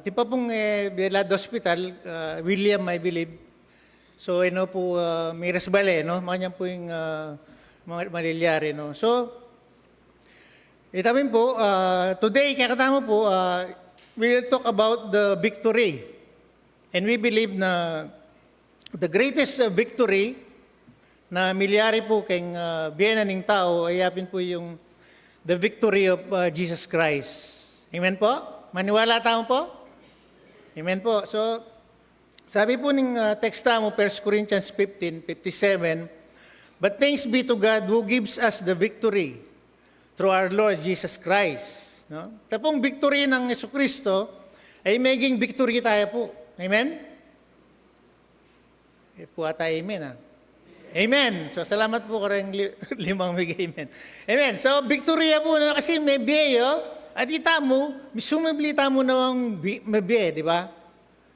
di pa pong Belad Hospital, William, I believe. So, po, may resbale, no? Mga po yung malilyari, no? So, itamin po, today, kakatama po, we will talk about the victory. And we believe na the greatest victory na milyari po kayong biyena ng tao, ay yapin po yung the victory of Jesus Christ. Amen po? Maniwala tao po? Amen po. So, sabi po ng text mo, 1 Corinthians 15:57, but thanks be to God who gives us the victory through our Lord Jesus Christ. No? Tapong victory ng Jesucristo ay maging victory tayo po. Amen? Po ata amen, ha? Amen. So, salamat po karang limang bigay. Amen. Amen. So, victory po na kasi may biyo, at itamo, sumibli mo namang may biye, di ba?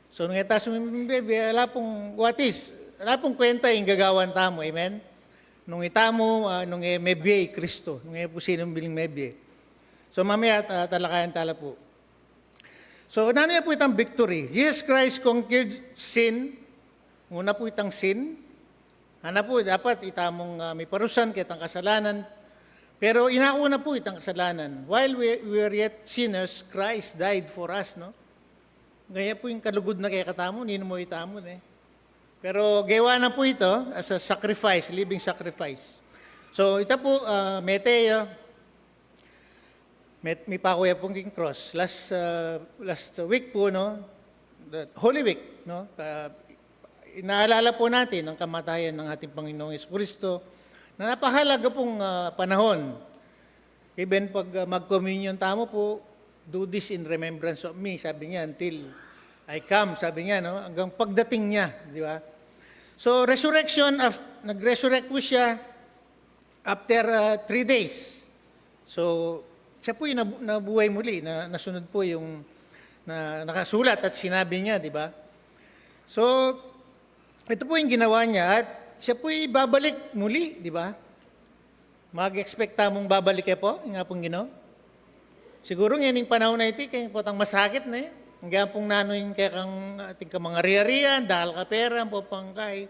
So, nung ita sumibli, wala pong kwenta yung gagawan tamo. Amen? Nung itamo, nung may biye, Kristo. Nung po sinong biling may biye. So, mamaya, talakayan tala po. So, namin po itang victory. Jesus Christ conquered sin. Una po itang sin. Ano po, dapat itamong may parusan kitang kasalanan. Pero inauna po itang kasalanan. While we were yet sinners, Christ died for us, no? Gaya po yung kalugod na kaya katamo, hindi mo itamon, Pero gawa na po ito as a sacrifice, living sacrifice. So, ito po, Meteo, may pakuya pong king cross. Last week po, no? The Holy Week, no? Inaalala po natin ang kamatayan ng ating Panginoong Jesucristo na napahalaga pong panahon. Even pag mag-communion tamo po, do this in remembrance of me, sabi niya, until I come, sabi niya, no? Hanggang pagdating niya, di ba? So, resurrection, nag-resurrect po siya after 3 days. So, siya po yung nabuhay muli, nasunod po yung nakasulat at sinabi niya, di ba? So, ito po yung ginawa niya at siya po babalik muli, di ba? Mag-expect mong babalik po, yung nga pong Ginoo. Siguro ngayon yung panahon na ito, kaya potang masakit na Hanggang pong nanoy kaya kang ating ka mga riyan, dahil ka pera, po pangkay.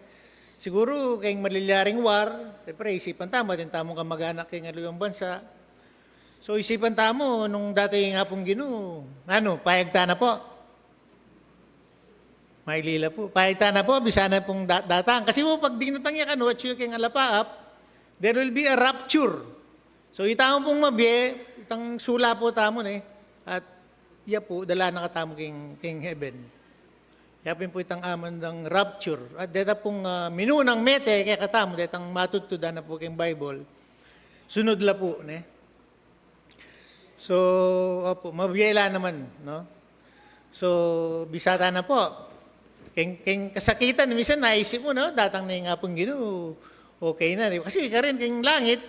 Siguro kayong malilyaring war, siyempre isipan tamo, din tamong kamag-anak kayong aluyang bansa. So isipan tamo, nung dati nga pong Ginoo, payagta na po. Mailila po. Payagta na po, bisana pong datang. Kasi po, pag dinatang ya kano, at kayong alapaap, there will be a rapture. So itamo pong mabiye, itang sula po tamo at iya po, dala nakatamo king heaven. Yapin po itang amandang rapture. At deta pong minunang mete, kaya katamo, detang matutudan na po king Bible. Sunod la po, So, opo, mabiyela naman, no? So, bisata na po. King kasakitan, minsan naisip mo, no? Datang na yung nga pong Ginoo, okay na. Di ba? Kasi ka rin, king langit,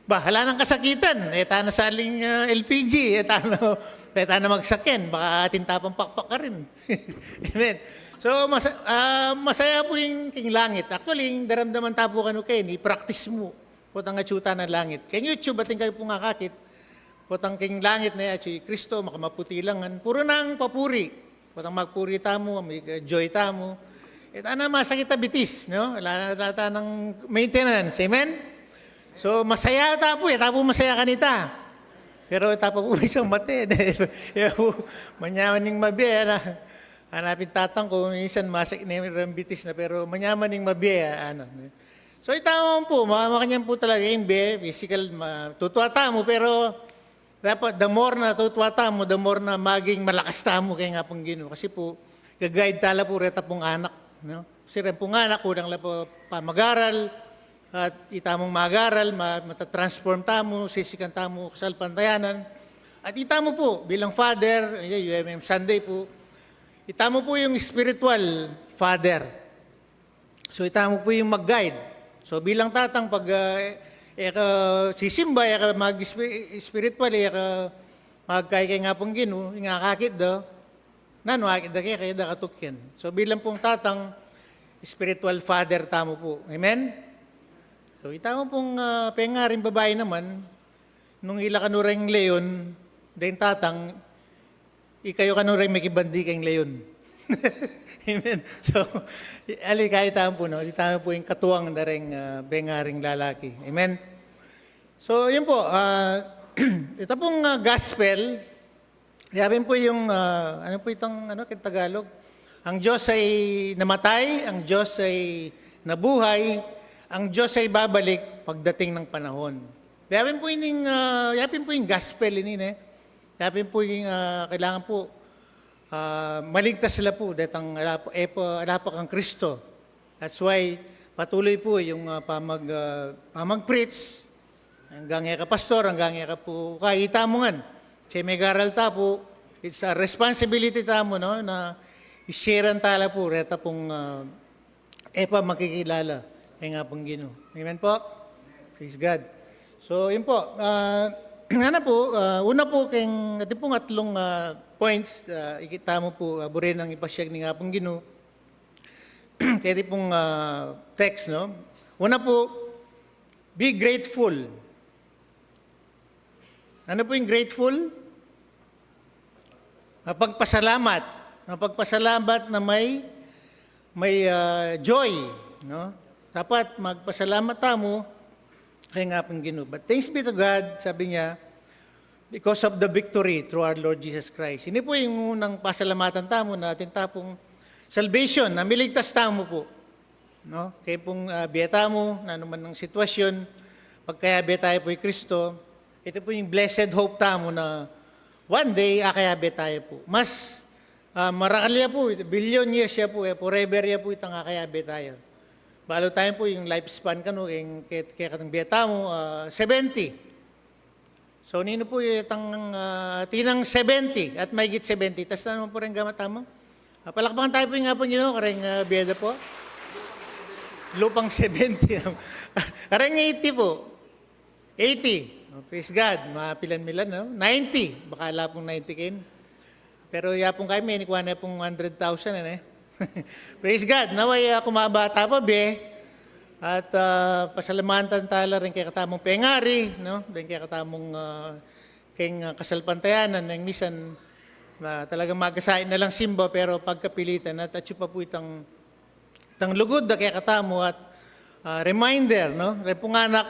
hala ng kasakitan. Eta na saling LPG, eta na magsakyan, baka atin tapang pakpak ka rin. Amen. So, masaya po yung king langit. Actually, yung daramdaman tapo ka no kayo, i-practice mo. Putang atsyuta ng langit. Kaya YouTube, ating kayo pong kakakit, putang king langit na yun, Kristo, makamaputi langan, puro nang papuri. Putang magpuri tamo, may joy tamo. Eta na masakit na bitis, no? Wala na ng maintenance. Amen? So, masaya tapo, tapo masaya kanita. Pero tapo po isang mate. Manyaman yung mabiya na. Hanapin tatang ko, minsan masakit na yung bitis na, pero manyaman yung mabiya. So, itamon po, makanyang po talaga yung physical, tutuwa mo, pero dapat, the more na tutuwata mo, the more na maging malakas tamo kaya nga pong Ginoo. Kasi po, gag-guide tala po reta pong anak. No? Kasi rin pong anak, unang lang po mag-aral, at itamong mag-aral, matatransform tamo, sisikan tamo kasal pantayanan. At itamo po, bilang father, UMM Sunday po, itamo po yung spiritual father. So itamo po yung mag-guide. So bilang tatang, pag sisimba, mag-spiritual, magkaya nga pong Ginoo, nga kakit do, akit da kaya da katukyan. So bilang pong tatang, spiritual father tamo po. Amen? So itamo pong pengaring babae naman, nung ila kanurang leon, dahin tatang, ikayo kanurang makibandi kayong leon. Amen. So, kahit tamo po, no? Itamo po yung katuwang na rin bengaring lalaki. Amen. So, yun po. Ito pong gospel, yamin po yung, ano po itong, Tagalog? Ang Diyos ay namatay, ang Diyos ay nabuhay, ang Diyos ay babalik pagdating ng panahon. Yamin po yung gospel, Yapin po yung kailangan po, maligtas sila po datang alapak ang Kristo. That's why patuloy po yung pamag-preach hanggang ka pastor, hanggang ka po kahita mo nga. Kasi may garal ta po, it's a responsibility ta mo, no, na i-sharean tala po, reta pong makikilala. Kaya nga pong Ginoo. Amen po? Praise God. So, yun po. Una po, ito pong atlong points, ikita mo po, burin ang ipasyag ni nga pong Ginoo. Kaya pong text, no? Una po, be grateful. Ano po yung grateful? Mapagpasalamat. Mapagpasalamat na may joy, no? Dapat magpasalamat tamo kaya nga pong Ginoo. But thanks be to God, sabi niya, because of the victory through our Lord Jesus Christ. Hindi po yung unang pasalamatan tamo na ating tapong salvation, na miligtas tamo po. No? Kaya pong biyata mo, na naman ng sitwasyon, pagkayabi tayo po yung Kristo, ito po yung blessed hope tamo na one day, akayabi tayo po. Mas marakalya po, billion years siya po, forever ya po itang akayabi tayo. Balo tayo po yung lifespan kano, kaya katang biyata mo, 70. So, nino po yung tinang 70 at may git 70. Tapos naman po rin gamat tamo. Palakpakan tayo po yung nga po nyo, kareng biyada po. Lupang 70. Kareng 80 po. 80. Oh, praise God. Mapilan-milan, no? 90. Baka ala pong 90 kin. Pero yapong kayo, may nikuha na pong 100,000, Praise God. Naway kumabata pa, be. At pasalamatan tala rin kay katamong pengari, no? Rin kay katamong kasasalpantayanan, ng misan na talagang magasain na lang simba pero pagkapilitan at atyo pa po itang lugod na kaya katamo at reminder, no? Repunganak,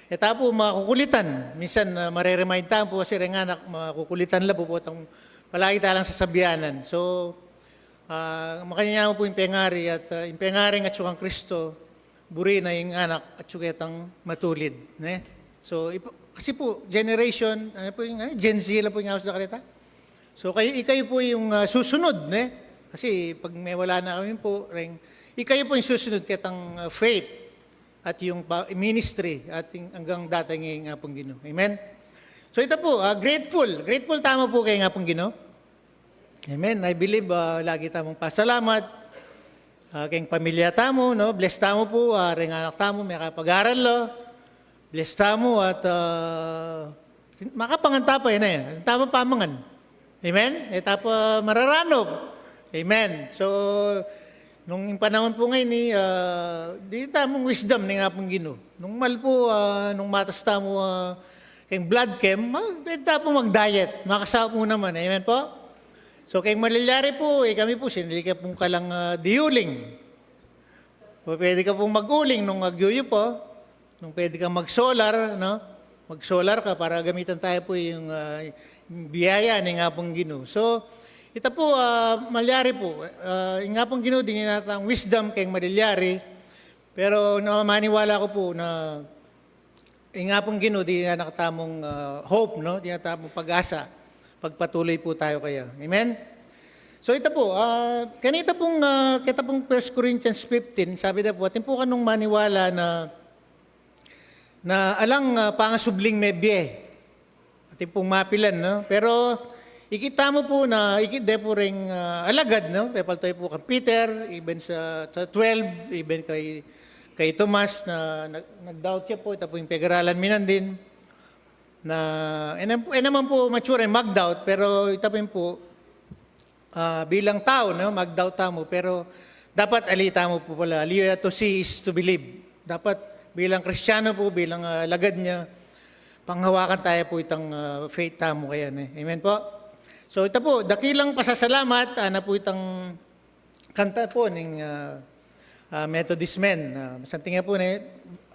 ita po makukulitan. Minsan, mareremind tayo po kasi renganak, makukulitan lang po po itang palagi talang sa sabianan. So, makanya mo po yung pengari at impengari at sukang Kristo, buri na yung anak at suketang matulid. Ne? So, kasi po, generation, Gen Z lang po yung house na kalita. So, ikayo po yung susunod, ne? Kasi pag may wala na kami po, ikayo po yung susunod kitang faith at yung ministry at hanggang datang nga pong Ginoo. Amen? So ito po, grateful. Grateful tama po kay nga pong Ginoo. Amen. I believe lagi tamong pasalamat. Kayong pamilya tamo, no? Bless tamo po, ring anak tamo, may kapag-aral lo. Bless tamo at makapangantapay na yan. Tama pamangan. Amen? Etapa mararanog. Amen. So, nung panahon po ngayon di tamong wisdom ni nga pong Ginoo. Nung mal po, nung matas tamo kayong blood chem, pwede po mag-diet. Makasawa po naman. Amen po? So, kayong malilyari po, kami po, sinili ka pong kalang diuling. O, pwede ka pong mag-uling nung magyuyo po. Nung pwede ka mag-solar, no? Mag-solar ka para gamitan tayo po yung biyaya ni nga pong Ginoo. So, ito po, malyari po. Yung nga pong Ginoo, din natang wisdom kayong malilyari. Pero maniwala ko po na yung nga pong Ginoo, di na nakatamong hope, no? Di nakatamong pag-asa. Pagpatuloy po tayo kaya. Amen? So ito po, kita pong 1 Corinthians 15, sabi na po, atin po kanong maniwala na alang pangasubling mebye. Atin pong mapilan, no? Pero ikita mo po na ikide po ring alagad, no? Pepaltoy po kang Peter, even sa 12, even kay Tomas na nag-doubt siya po, ito po yung pag-aralan minan din. Naman po mature mag-doubt, pero ito po bilang tao, no? Mag-doubt mo, pero dapat alita mo po pala, to see is to believe. Dapat bilang Kristiyano po, bilang lagad niya, panghawakan tayo po itang faith tamo kaya. Amen po? So ito po, dakilang pasasalamat, na po itang kanta po ng Methodist men. Masantingan po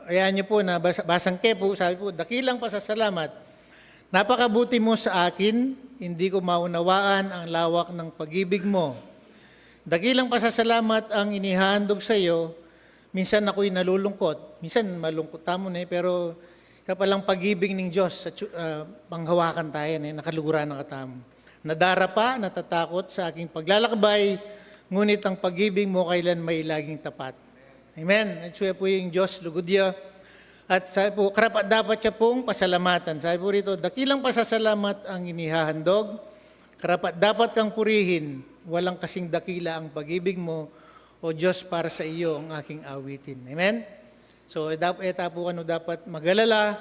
ayan nyo po na basang ke po, sabi po, dakilang pasasalamat. Napakabuti mo sa akin, hindi ko maunawaan ang lawak ng pag-ibig mo. Dakilang pasasalamat ang inihandog sa iyo, minsan ako'y nalulungkot, minsan malungkot tamo pero kapalang pag-ibig ng Diyos, panghawakan tayo, nakaluguran ng katamo. Nadara pa, natatakot sa aking paglalakbay, ngunit ang pag-ibig mo kailan may laging tapat. Amen. At siya po yung Diyos, lugudya. At sabi po, karapat dapat siya pong pasalamatan. Sabi po rito, dakilang pasasalamat ang inihahandog, karapat dapat kang purihin, walang kasing dakila ang pag-ibig mo, o Diyos para sa iyo ang aking awitin. Amen. So, ito po dapat magalala,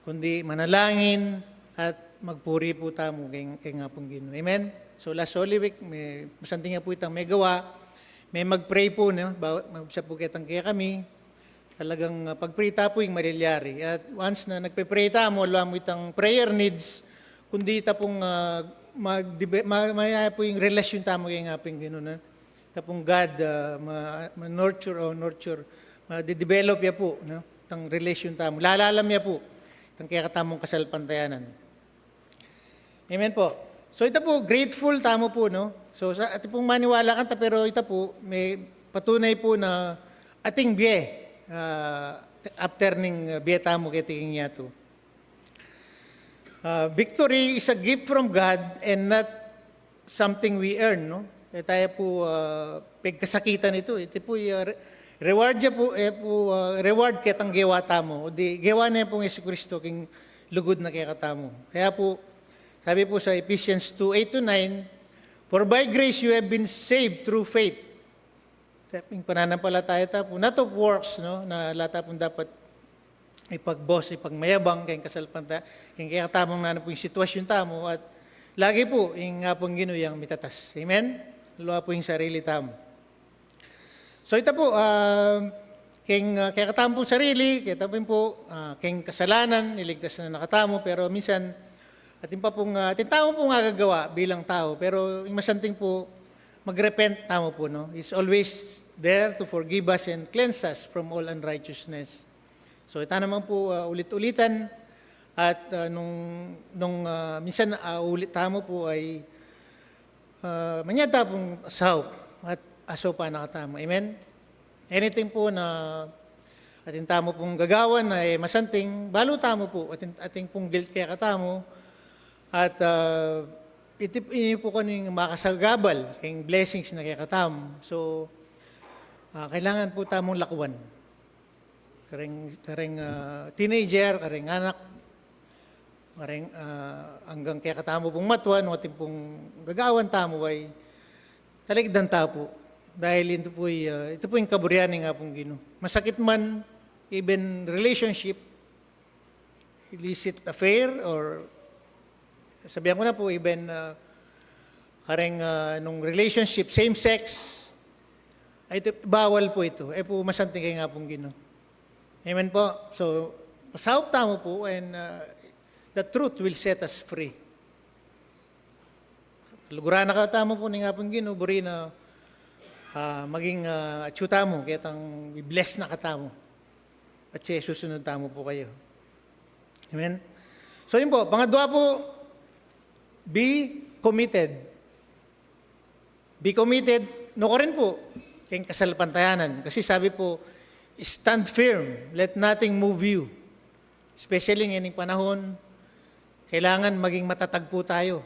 kundi manalangin, at magpuri po tamo kay nga pong Ginoo. Amen? So last Holy Week, masanting nga po itang may gawa, may mag-pray po, no? Siya po kitang kaya kami, talagang pag-pray ta po yung malilyari. At once na nagpe-pray ta mo, alam mo itang prayer needs, kundi ita pong maya po yung relasyon tamo kay nga pong Ginoo. No? Ita pong God, nurture, ma-develop ya po, no? Itang relation tamo. Lalalam ya po, itang kaya katamong kasalpantayanan. Amen po. So ito po, grateful tamo po, no? So sa ating pong maniwala kanta, pero ito po, may patunay po na ating biye, after ning biye tamo kaya tingin niya to. Victory is a gift from God and not something we earn, no? Tayo po, pagkasakitan ito, ito po, reward niya po, reward kaya tang gewa tamo. O di, gewa na pong Yesu Cristo, king lugod na kaya katamo. Kaya po, sabi po sa Ephesians 2:8-9, for by grace you have been saved through faith. Yung pananampalataya po, not of works, no? Na lata pong dapat ipag-boss, ipagmayabang, kayong kasalpanta, kaya katamang na po yung sitwasyon tamo, at lagi po, yung nga pong ginuyang mitatas. Amen? Luwa po yung sarili tamo. So ito po, kaya katamo po sarili, kaya tapos po, kayong kasalanan, niligtas na nakatamo, pero minsan, Atin pa pong, atin tao po nga gagawa bilang tao, pero yung masanting po, mag-repent tamo po, no? He's always there to forgive us and cleanse us from all unrighteousness. So ito naman po ulit-ulitan at minsan ulit tamo po ay manyata pong asaw at aso pa nakatama. Amen? Anything po na atin tamo pong gagawan na masanting, balo tamo po, ating pong guilt kaya katamo, at ini po kanyang makasagabal, kayong blessings na kaya katam. So, kailangan po tamong lakuan. Kareng teenager, kareng anak, kareng hanggang kaya katamo pong matuan, o ating pong gagawan tamo ay taligdan ta po. Dahil ito po yung kaburianin nga pong Ginoo. Masakit man, even relationship, illicit affair, or sabihan ko na po, even kareng nung relationship, same sex, ay bawal po ito. Po, masanting kayo nga pong Ginoo. Amen po. So, pasahop tamo po, and the truth will set us free. Luguran na ka tamo po ni nga pong Ginoo, buri na maging atsyuta mo, kaya tang i-bless na katamo. At siya susunod tamo po kayo. Amen? So yun po, pangadwa po, be committed. Be committed, no ko rin po, kayong kasalpantayanan. Kasi sabi po, stand firm, let nothing move you. Especially ngayong panahon, kailangan maging matatag po tayo.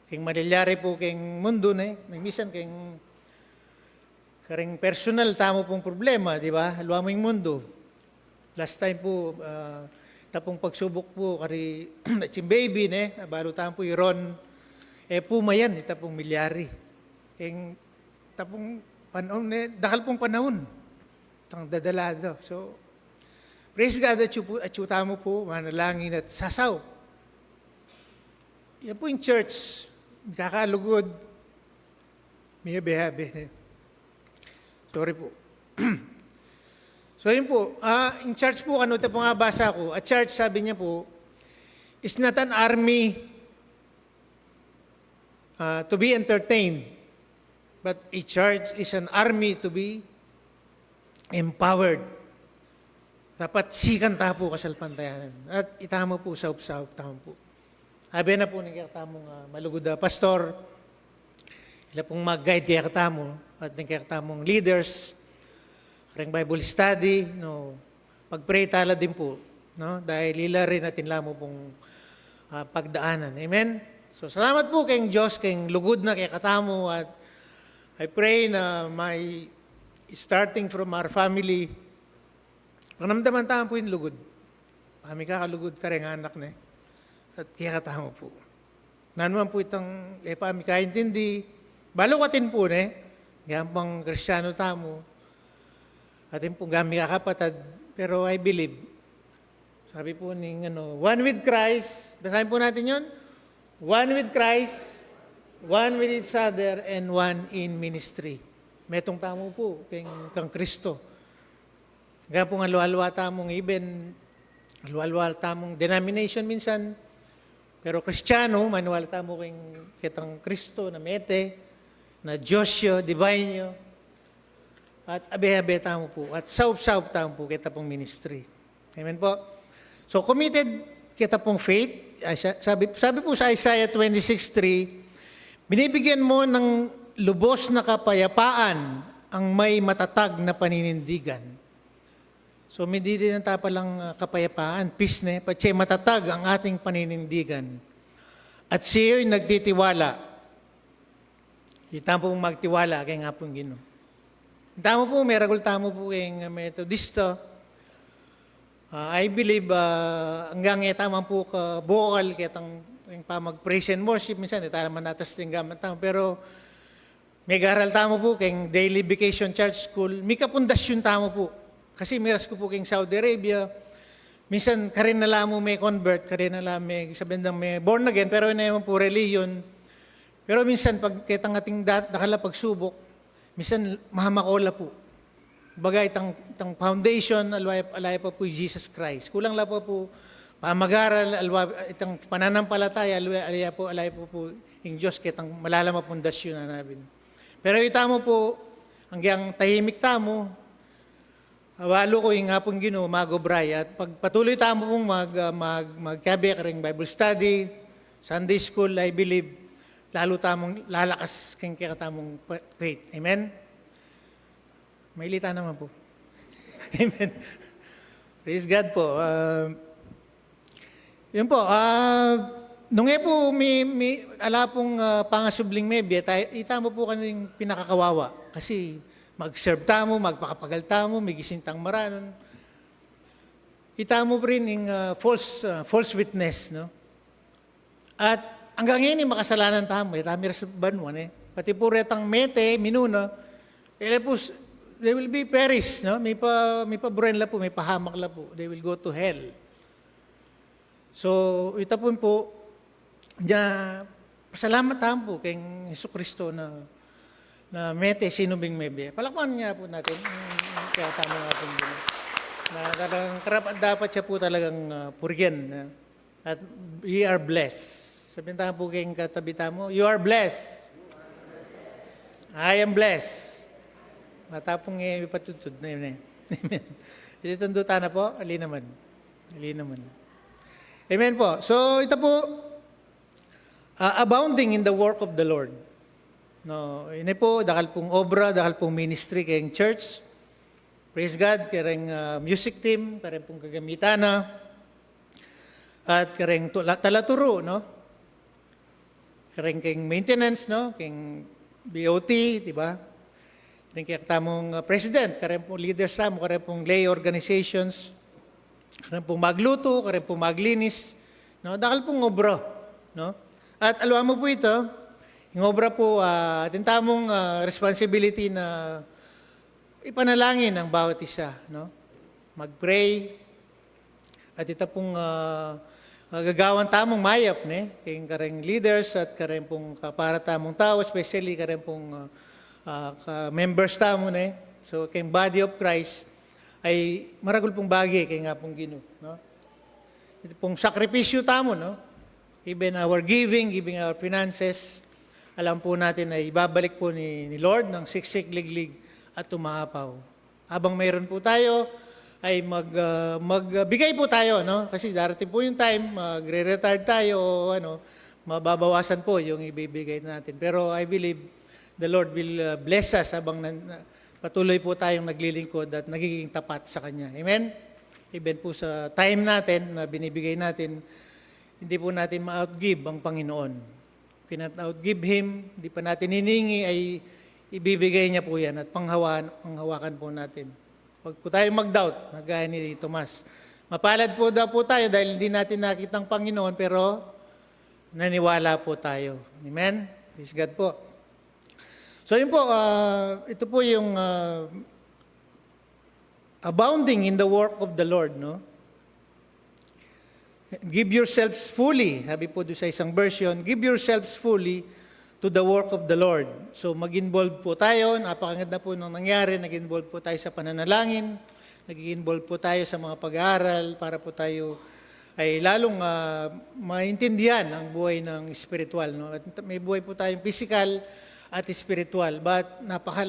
Kayong malilyari po kayong mundo na minsan kayong karing personal tamo pong problema, di ba? Halwa mo yung mundo. Last time po, tapong pagsubok po, kari yung baby, balo tamo po yung pumayan, tapong milyari. Kayong tapong panahon, dakal pong panahon. Itang dadalado. So, praise God at yung tamo po, manalangin at sasaw. Yan po yung church, kakalugod, may habi-habi. Sorry po. So yun po, in church po, ito po nga basa ko, at church, sabi niya po, is not an army to be entertained, but a church is an army to be empowered. Dapat sikan ta po kasalpantayanan. At itama po, saup-saup tama po. Sabi na po, nagkakamong malugod na pastor, ila pong mag-guide kaya katamo, at nagkakamong leaders, kareng Bible study, no, pag-pray tala din po, no, dahil ila rin natin lamo pong pagdaanan. Amen? So, salamat po kayong Diyos, kayong lugod na kaya katamo, at I pray na may starting from our family, panamdaman tayo po yung lugod. Kami kakalugod kareng anak na at kaya katamo po. Nanuman po itang kami kaintindi, balukatin po yan pang Kristyano tamo, atin po gami kakapatad, pero I believe, sabi po ning one with Christ, basahin po natin yun, one with Christ, one with each other, and one in ministry. Metong tamo po, kang Kristo. Kaya po nga luwa-luwa tamong even, luwa-luwa tamong denomination minsan, pero Kristiyano, manuwal tamo kitang Kristo na mete, na Diyosyo, Divinyo, at abe-abe tamo po, at saup-saup tamo po kita pong ministry. Amen po? So committed kita pong faith, sabi po sa Isaiah 26:3, binibigyan mo ng lubos na kapayapaan ang may matatag na paninindigan. So may di din palang kapayapaan, peace pati matatag ang ating paninindigan. At siyo'y nagtitiwala. Itamo pong magtiwala kay nga pong Ginoo. Tamo po, may ragul tamo po kayong Metodisto. I believe hanggang itaman po ka bukal kitang pamag-praise and worship minsan, ita naman natas tinggaman tamo. Pero may garal tamo po kayong Daily Vacation Church School. May kapundasyon tamo po. Kasi miras ko po kayong Saudi Arabia. Minsan, karin na lang mo may convert, karin na lang may sabihin na may born again, pero yun na po religion. Pero minsan, pag kitang ating nakala pagsubok, minsan, mahamakola po. Bagay, itang foundation, alay pa po Jesus Christ. Kulang lang po pamagaral, itang pananampalataya, alaya po yung Diyos, kitang malalama pundasyon na namin. Pero itamo po, hanggang tahimik tamo, walo ko yung nga pong Ginoo, magobray, at pagpatuloy tamo pong magkabi ring Bible study, Sunday school, I believe, lalo tamong lalakas kang kakatamong faith. Amen? Mailita naman po. Amen. Praise God po. Yun po, nung po ala pong pangasubling mebya, itamo po kanyang pinakakawawa. Kasi mag-serve tamo, magpakapagal tamo, may gisintang maranon. Itamo po rin yung false witness, no? At hanggang ngayon, makasalanan tamo, itami sa banwan, pati po retang mete, minuno, they will be perished, no? May pa buren la po, may pahamak la po. They will go to hell. So, ito po, pasalamat tamo po kay Jesucristo na mete sinubing mebe. Palakpan niya po natin. Kaya tama nga po din. Na talagang karapat dapat siya po talagang purgen. At we are blessed. Sabihin tayo po kayong katabi mo, you are blessed. I am blessed. Matapong ipatutod na yun. Amen. Ito tundutan na po, ali naman. Amen po. So, ito po, abounding in the work of the Lord. No, ini po, dahil pong obra, dahil pong ministry kayong church. Praise God, kareng music team, kareng pong kagamitan na. At kareng talaturo, no? Kareng kayong maintenance, no? Kayong BOT, di ba? Kareng kayong tamong president, kareng pong leaders mo, kareng pong lay organizations, kareng pong magluto, kareng pong maglinis, no? Dahil pong obra, no? At alam mo po ito, yung obra po, tintamong responsibility na ipanalangin ang bawat isa, no? Mag-pray, at ito pong gagawan tamong mayap, kayong kareng leaders at kareng pong para tamong tao, especially kareng pong members tamo, So, kayong body of Christ, ay maragol pong bagay kay nga pong Ginoo, no? Ito pong sakripisyo tamo, no? Even our giving our finances, alam po natin na ibabalik po ni Lord ng siksik, liglig at tumahapaw. Habang mayroon po tayo, ay magbigay po tayo, no? Kasi darating po yung time, magre-retire tayo, o mababawasan po yung ibibigay natin. Pero I believe the Lord will bless us habang patuloy po tayong naglilingkod at nagiging tapat sa Kanya. Amen? Even po sa time natin na binibigay natin, hindi po natin ma-outgive ang Panginoon. Cannot outgive Him, hindi pa natin hiningi, ay ibibigay niya po yan at panghawakan po natin. Huwag po tayo mag-doubt, gaya ni Tomas. Mapalad po daw po tayo dahil hindi natin nakita ang Panginoon, pero naniwala po tayo. Amen? Praise God po. So yun po, ito po yung abounding in the work of the Lord, no? Give yourselves fully, sabi po doon sa isang version, give yourselves fully to the work of the Lord. So mag-involve po tayo, napakaganda po nung nangyari, nag-involve po tayo sa pananalangin, nag-involve po tayo sa mga pag-aaral para po tayo ay lalong maintindihan ang buhay ng spiritual. No? At may buhay po tayong physical at spiritual, but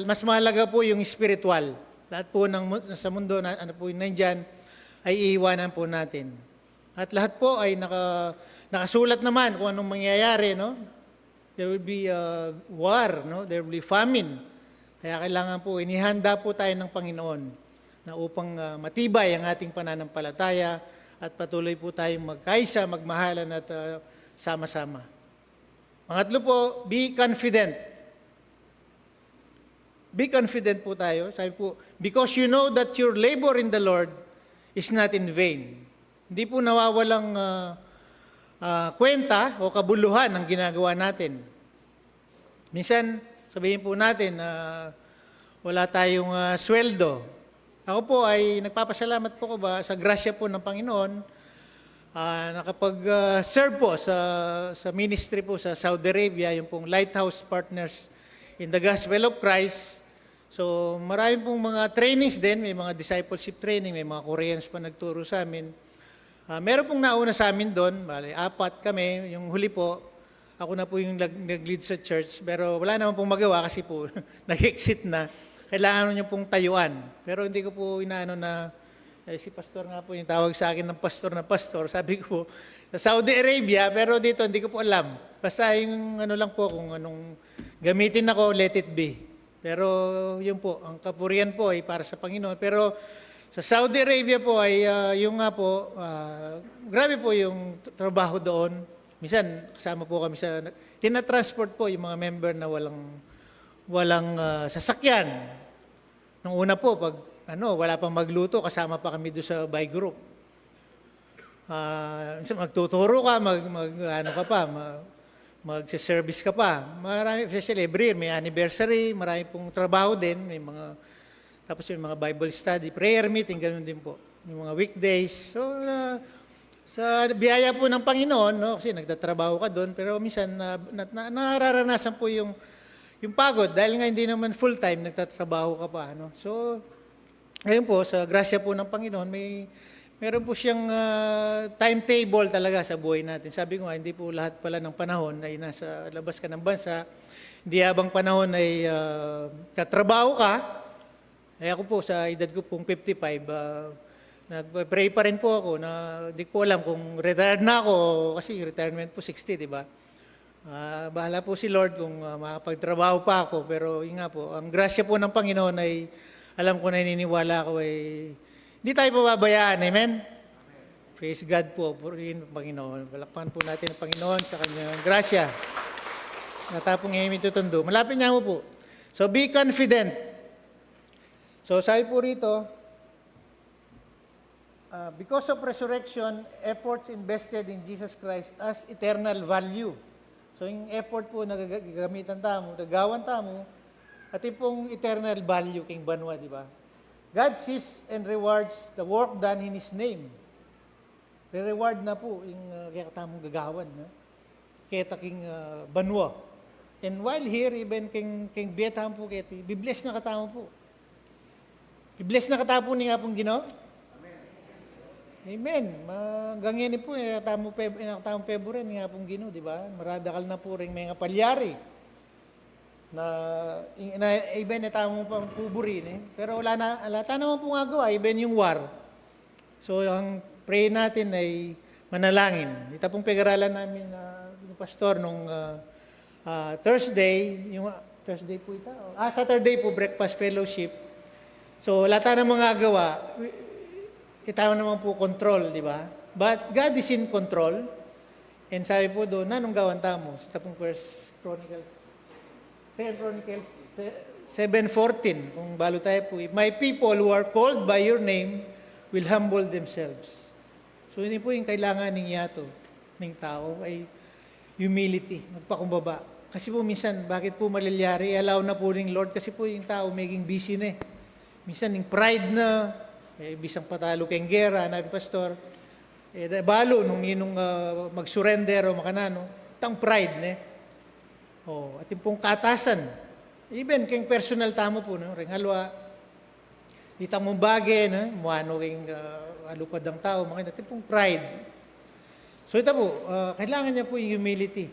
mas mahalaga po yung spiritual. Lahat po sa mundo na po nandyan ay iiwanan po natin. At lahat po ay nakasulat naman kung anong mangyayari, no? There will be war, no? There will be famine. Kaya kailangan po, inihanda po tayo ng Panginoon na upang matibay ang ating pananampalataya at patuloy po tayong magkaisa, magmahalan at sama-sama. Pangatlo po, be confident. Be confident po tayo. Sabi po, because you know that your labor in the Lord is not in vain. Hindi po nawawalang kwenta o kabuluhan ang ginagawa natin. Minsan, sabihin po natin na wala tayong sweldo. Ako po ay nagpapasalamat po ko sa grasya po ng Panginoon, nakapag-serve po sa ministry po sa Saudi Arabia, yung pong Lighthouse Partners in the Gospel of Christ. So marami pong mga trainings din, may mga discipleship training, may mga Koreans pa nagturo sa amin. Meron pong nauna sa amin doon, bale, 4 kami, yung huli po, ako na po yung nag-lead sa church, pero wala naman pong magawa kasi po nag-exit na. Kailangan nyo pong tayuan. Pero hindi ko po inaano na, si pastor nga po yung tawag sa akin ng pastor na pastor, sabi ko po, sa Saudi Arabia, pero dito hindi ko po alam. Basta yung ano lang po, kung anong gamitin ako, let it be. Pero yun po, ang kapurihan po ay para sa Panginoon. Pero sa Saudi Arabia po ay yung nga po, grabe po yung trabaho doon. Minsan kasama po kami sa, tinatransport po yung mga member na walang sasakyan. Nung una po, pag wala pang magluto, kasama pa kami doon sa by group. Minsan magtuturo ka, magse-service ka pa. Marami, especially every year, may anniversary, marami pong trabaho din, tapos yung mga Bible study, prayer meeting, ganoon din po. Yung mga weekdays. So, sa biyaya po ng Panginoon, kasi nagtatrabaho ka doon, pero minsan nararanasan po yung pagod, dahil nga hindi naman full-time, nagtatrabaho ka pa. So, ngayon po, sa grasya po ng Panginoon, meron po siyang timetable talaga sa buhay natin. Sabi ko nga, hindi po lahat pala ng panahon ay nasa labas ka ng bansa. Hindi habang panahon ay katrabaho ka. Ako po, sa edad ko pong 55, nag-pray pa rin po ako na di ko alam kung retired na ako, kasi retirement po 60, di ba? Bahala po si Lord kung makapagtrabaho pa ako, pero yun nga po, ang grasya po ng Panginoon ay, alam ko na naniniwala ako ay, hindi tayo pababayaan, amen? Praise God po, purihin ang Panginoon. Palakpakan po natin ang Panginoon sa kanyang grasya. Natapong ngayon tutundo. Malapit niya mo po. So be confident. So sabi po rito, because of resurrection, efforts invested in Jesus Christ as eternal value. So yung effort po na gagamitan tamo, nagawan tamo, at yung pong eternal value king banwa, di ba? God sees and rewards the work done in His name. Re-reward na po yung kaya katamong gagawan. Kaya taking banwa. And while here, even king Bietam po kaya bibless na katamo po. Bibless na katamo ni nga pong Ginoo. Amen. Gangyan po, tamong February, nga pong Ginoo, di ba? Maradakal na po rin mga palyari. Even na tamong pang puburin. Pero wala naman po nga gawa, even yung war. So, ang pray natin ay manalangin. Ito pong pag-aralan namin yung pastor nung Thursday po ito. Saturday po, breakfast fellowship. So, wala tayo ng mga gawa. Itawa naman po control, di ba? But God is in control. And sabi po doon, nanong gawan tamo? Sa tapong 2 Chronicles 7:14. Kung balo tayo po, my people who are called by your name will humble themselves. So, hindi po yung kailangan ng yato ng tao ay humility, magpakumbaba. Kasi po minsan, bakit po malilyari? Allow na po ng Lord kasi po yung tao maging busy na eh. Minsan yung pride na, bisang patalo kayong gera, nabi pastor, balo nung mag-surrender o makanano, tang pride na at yung pong katasan, even kayong personal tamo po, ring halwa, itang mong bagay, muano kayong alupad ng tao, mga pong pride. So ito po, kailangan niya po yung humility.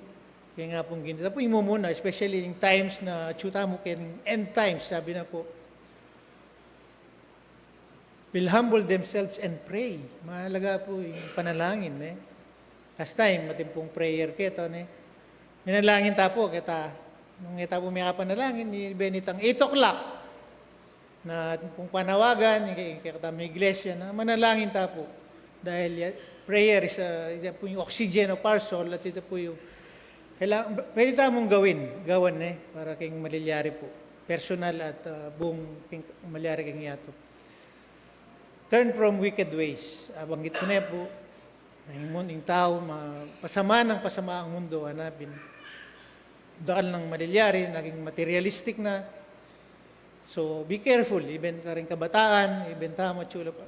Kaya nga pong ginito. Ito po yung mumuna, especially yung times na chuta mo end times, sabi na po, will humble themselves and pray. Mahalaga po yung panalangin. Last time, matimpong prayer kita. Minalangin ta po, nung kita po may kapanalangin, benitang 8 o'clock, na pong panawagan, kita may iglesia, na manalangin ta po. Dahil prayer is po yung oxygen of our soul, at ito po yung, pwede ta mong gawan para kayong malilyari po. Personal at buong malilyari kayong yato. Turn from wicked ways. Banggit ko na po, yung tao, pasama ang mundo, hanapin. Dakal ng malilyari, naging materialistic na. So, be careful, even ka rin kabataan, even tamo, chula pa,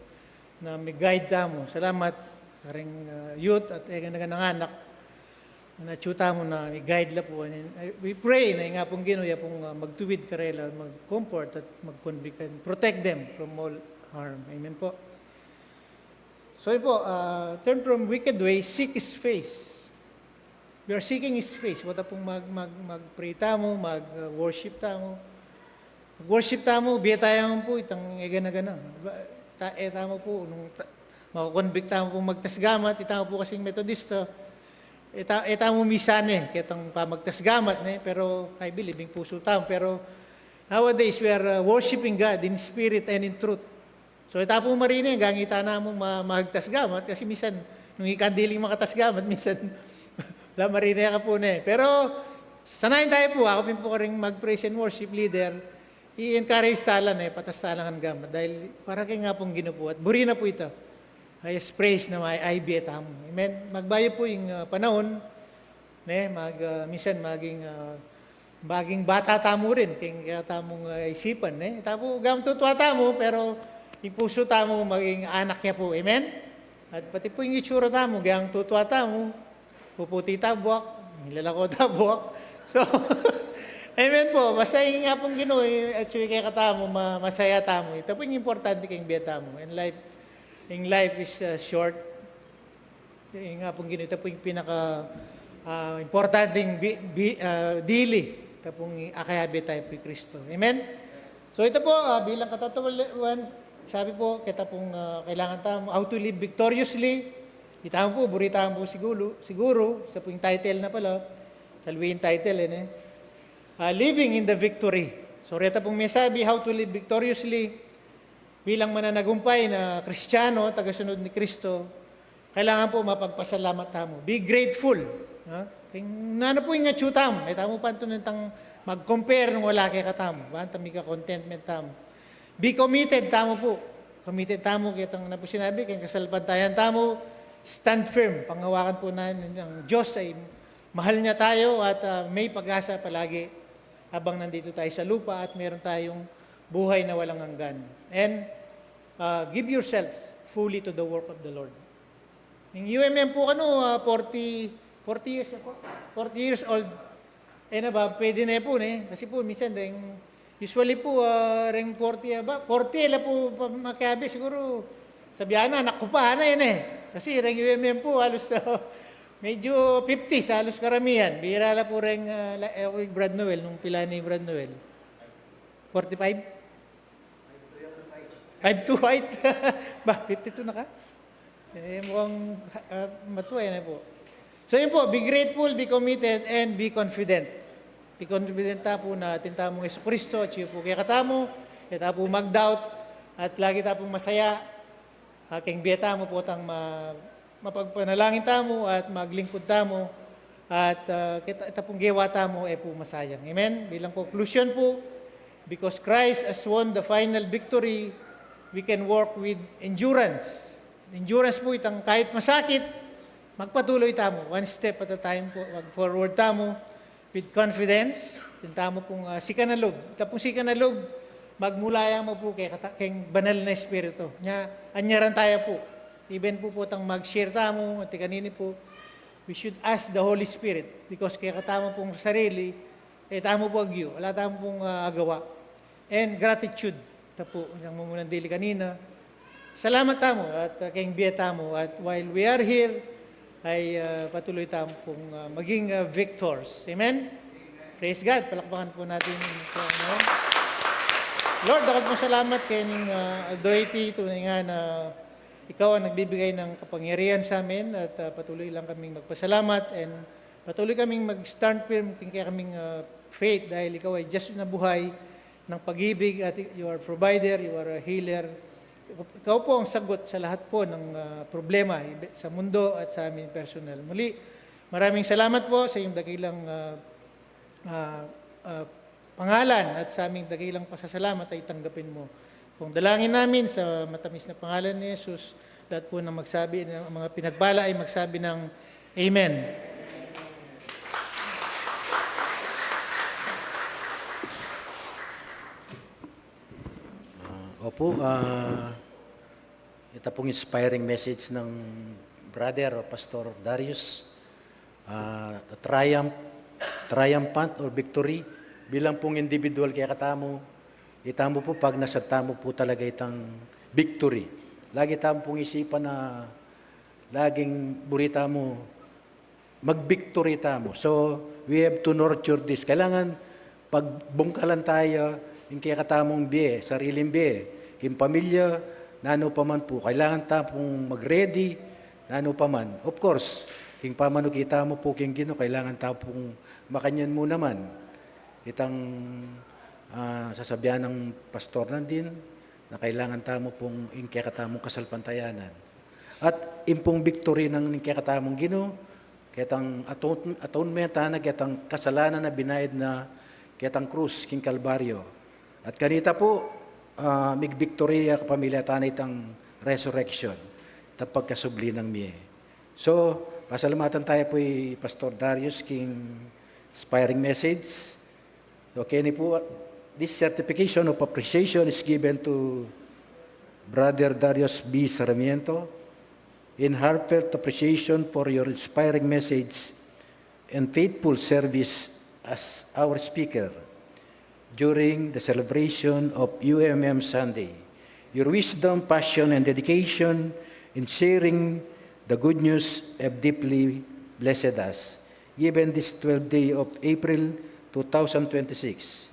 na may guide tamo. Salamat, ka rin youth at nanganak, na chuta mo na may guide la po. We pray na nga pong ginuya pong magtuwid karela, mag-comfort at mag-convict and protect them from all harm. Amen po. So yun po, turn from wicked ways, seek His face. We are seeking His face. Wata pong mag-pray tamo, mag-worship tamo. Mag-worship tamo, biya tayo po, itang egana-gana. Tamo po, nung makakonvict tamo pong magtasgamat, itamo po kasing metodista, tamo misane, kitang pamagtasgamat, pero I believe, yung puso tamo. Pero nowadays, we are worshiping God in spirit and in truth. So ita po marine, gangita na mong magtasgamat, kasi minsan, nung ikandiling makatasgamat, minsan, la marine ka po na. Pero, sanayin tayo po, ako po rin mag-praise and worship leader, i-encourage talan patastalan ang gamat. Dahil para kayo nga pong ginupo. At buri na po ito. Highest praise na may IB at amo. Amen. Magbayo po yung panahon, minsan maging bata tamo rin, kaya tamong isipan. Tapo, gamit tutwa tamo, pero yung puso tamo maging anak niya po. Amen? At pati po yung itsura tamo, gayang tutwa tamo, puputi tabuak, nilalako tabuak. So, amen po. Basta yung nga pong Ginoo, at suwi kaya katamo, masaya tamo. Ito po yung importante kayong biyata mo. And life is short. Yung nga pong Ginoo, ito po yung pinaka importanteng dili. Ito pong akayabi tayo po Kristo. Amen? So ito po, bilang katatawalan, sabi po, kita pong kailangan tamo, how to live victoriously. Itamo po, burita po siguro. Ito po yung title na pala. Talwiin title, living in the victory. So, reta pong may sabi, how to live victoriously. Bilang mananagumpay na Kristiyano, tagasunod ni Kristo, kailangan po mapagpasalamat tamo. Be grateful. Nano po yung atsutam. Tamo pa ito nitang mag-compare ng wala kay katamo. Tami ka contentment tamo. Be committed tamo po. Committed tamo, kaya itang na po sinabi, kaya kasalpantayan tamo, stand firm. Panghawakan po na ng Diyos ay mahal niya tayo at may pag-asa palagi habang nandito tayo sa lupa at meron tayong buhay na walang hanggan. And give yourselves fully to the work of the Lord. Yung UMM po 40 years na po, 40 years old, na ba, pwede na po kasi po minsan, usually po, ring 40 ba, 40 la po makabi, siguro, sabihan na, anak ko pa, kasi ring UMM po, halos medyo 50 halos karamihan. Bihira la po rin, Brad Noel, nung pila ni Brad Noel. 45? 5'2" height. Ba, 52 na ka? Mukhang matuwa na po. So yun po, be grateful, be committed, and be confident. Be confident ta po na tintamong Yesu Kristo, at siya po kaya katamo, kaya po mag-doubt, at lagi ta pong masaya. Aking biyata mo po tang mapagpanalangin tamo at maglingkod tamo at kita pong gewa tamo po masayang. Amen? Bilang conclusion po, because Christ has won the final victory, we can work with endurance. Endurance po itang kahit masakit, magpatuloy tamo. One step at a time po, mag-forward tamo with confidence. Tintamo pong sika na loob. Ita pong sika na loob, magmulayang mo po kay banal na espiritu. Anyaran tayo po. Even po tang mag-share tamo, at kanini po, we should ask the Holy Spirit because kaya katamo pong sarili, tamo po agyo. Wala tamo pong agawa. And gratitude. Ito po, yung mamunang dili kanina. Salamat tamo at kayong biya tamo. At while we are here, ay patuloy tamo pong maging victors. Amen? Praise God. Palakpakan po natin. Lord, ako po salamat kayong authority. Tunay nga na ikaw ang nagbibigay ng kapangyarihan sa amin at patuloy lang kaming magpasalamat and patuloy kaming mag-stand firm kaya kaming faith dahil ikaw ay Diyos na buhay ng pag-ibig at you are provider, you are a healer. Ikaw po ang sagot sa lahat po ng problema sa mundo at sa amin personal. Muli, maraming salamat po sa iyong dakilang pangalan at sa aming dakilang pasasalamat ay tanggapin mo. Kung dalangin namin sa matamis na pangalan ni Jesus, lahat po na magsabi, ng mga pinagbala ay magsabi ng Amen. Opo, ito pong inspiring message ng brother o Pastor Darius. The triumphant or victory bilang pong individual kaya katamo, itamo po pag nasa tamo po talaga itang victory. lagi tayong pong isipan na laging burita mo, mag-victory mo. So, we have to nurture this. Kailangan, pagbungkalan tayo, yung kaya katamong biye, sariling biye, yung pamilya, nano pa man po, kailangan tayo pong mag-ready, nano pa man. Of course, king pamano kita mo po, king Gino, kailangan tayo pong makanyan mo naman. Itang sasabihan ng pastor din, na kailangan tayo pong yung kaya katamong kasalpantayanan. At impong victory ng kaya katamong Gino, Ketang atonement na ketang kasalanan na binayad na ketang krus king Kalbaryo. At kanita po mig victory pamilya tanay itang resurrection tapag kasubli ng miye. So, pasalamatan tayo po Pastor Darius king inspiring message. Okay ni po, this certification of appreciation is given to Brother Darius B. Sarmiento in heartfelt appreciation for your inspiring message and faithful service as our speaker during the celebration of UMM Sunday. Your wisdom, passion, and dedication in sharing the good news have deeply blessed us. Given this 12th day of April 2026,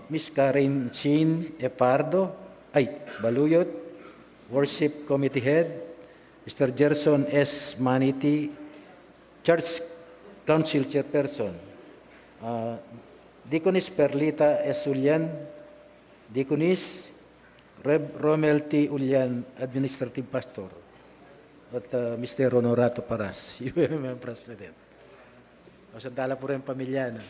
Ms. Karen Chin Baluyot, Worship Committee Head, Mr. Gerson S. Maniti, Church Council Chairperson, Deaconess Perlita S. Ulyan, Deaconess Rev. Romel T. Ulyan, Administrative Pastor, at Mr. Honorato Paras, UMM President. O sandala po rin pamilya na.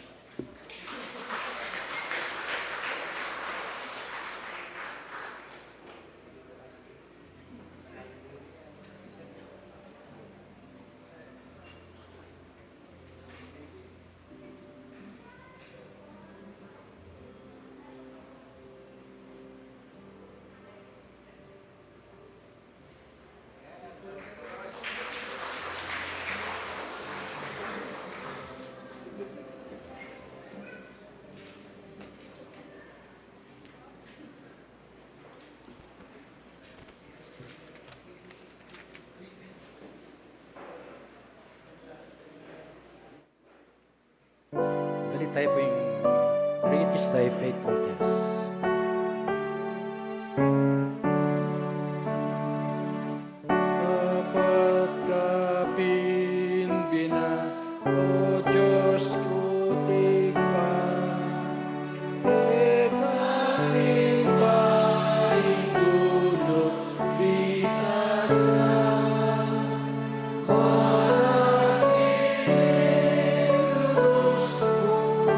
Balik tayo po yung Great is Thy Faithfulness. Kapagkapin bina, O Diyos ko tigpa, Ekating ba'y dulot bitasan, Marangin Diyos ko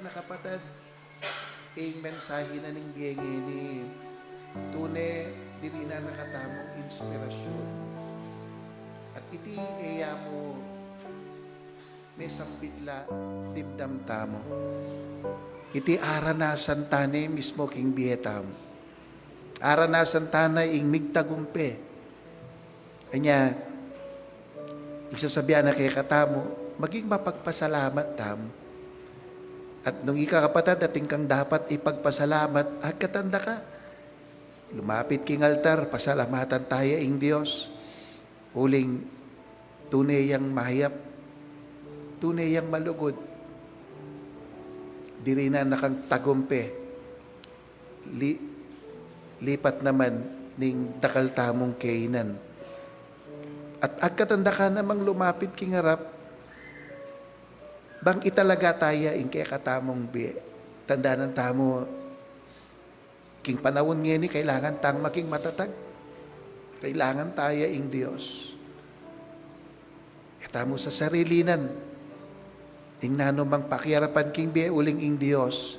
na kapatid, ang mensahe na ning biyengi ni tune, dili na nakatamong inspirasyon. At iti iya mo, may sambitla, dimdam tamo. Iti aranasan tane mismo king biyetam. Aranasan tanay ing migtagumpe. Kanya, isasabihan na kay katamo, maging mapagpasalamat tam. At nung ikakapatid, ating kang dapat ipagpasalamat, at katanda ka, lumapit king altar, pasalamatan tayo ing Diyos. Uling tunay yang mahayap, tunay yang malugod. Diri na nakang tagumpe. Lipat naman ning dakal tamong kainan. At agkatanda ka namang lumapit king harap, bang italaga tayo ing kaya katamong biye. Tandaan ng tamo, king panahon ngayon kailangan tang making matatag. Kailangan tayo ing Diyos. Itamo sa sarilinan, ing nanumang pakiarapan king biye uling ing Diyos,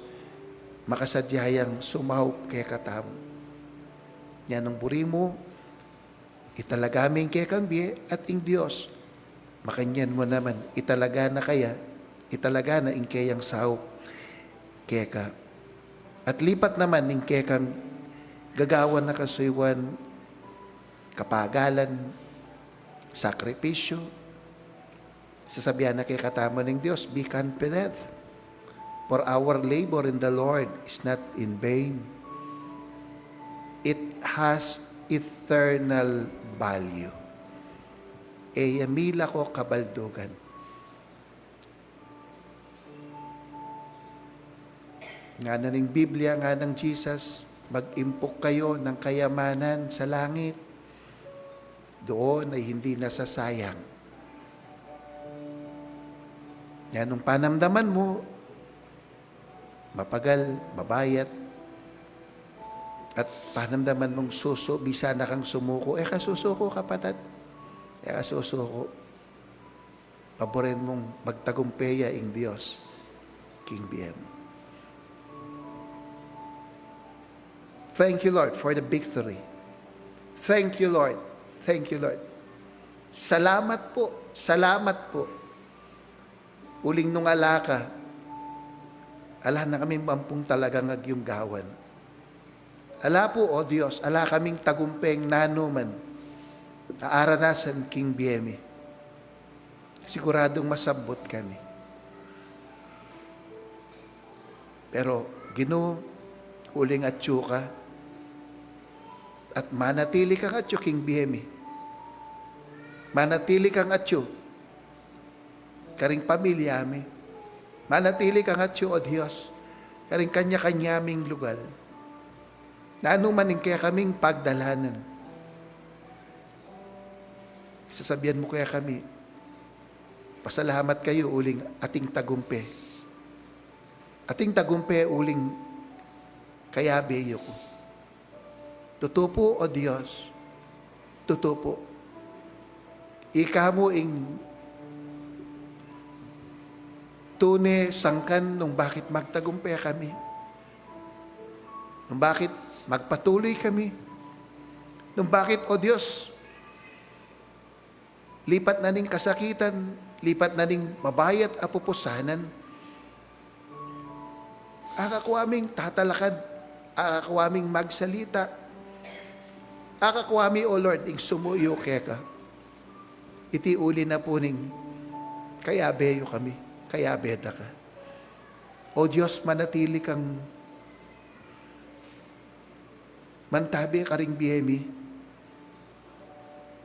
makasadyayang sumahop kaya katamo. Yan ang buri mo, italaga aming kaya kang biye at ing Diyos. Makanyan mo naman, italaga na kaya, italaga na ing kayang sahop kaya ka. At lipat naman ing kaya kang gagawan na kasuywan, kapagalan, sakripisyo. Sasabihan na kay katama ng Diyos, be confident, for our labor in the Lord is not in vain. It has eternal value. Yamila ko kabaldugan. Nga na ng Biblia, nga ng Jesus, mag-impok kayo ng kayamanan sa langit. Doon ay hindi nasasayang. Yan, nung panamdaman mo, mapagal, mabayat, at panamdaman mong suso, bisa na kang sumuko, kasusuko kapatid. Kasusuko. Paborin mong magtagumpeya ing Diyos, King BM. Thank you, Lord, for the victory. Thank you, Lord. Thank you, Lord. Salamat po. Salamat po. Uling nung alaka, ala na kami mampung talagang agyong gawan. Ala po, O Diyos, ala kaming tagumpeng nanuman, kaaranasan King BM. Siguradong masabot kami. Pero, Ginoo, uling atyo ka, at manatili kang atyo, King BM. Manatili kang atyo, karing pamilya mi. Manatili kang atyo, O Diyos, karing kanya-kanyaming lugar. Na anuman yung kaya kaming pagdalanan. Sasabihan mo kaya kami, pasalamat kayo uling ating tagumpe. Ating tagumpe uling kaya beyo ko. Tutupo, O Diyos, tutupo. Ika mo ing tune sangkan nung bakit magtagumpe kami. Nung bakit magpatuloy kami. Nung bakit, O Diyos, lipat na ning kasakitan, lipat na ning mabayat apupusanan. Akakuaming tatalakad, akakuaming magsalita, akakuami, O Lord, ing sumuyo keka. Iti uli na po ning kaya beyo kami, kaya beda ka. O Diyos, manatili kang mantabi karing biyemi.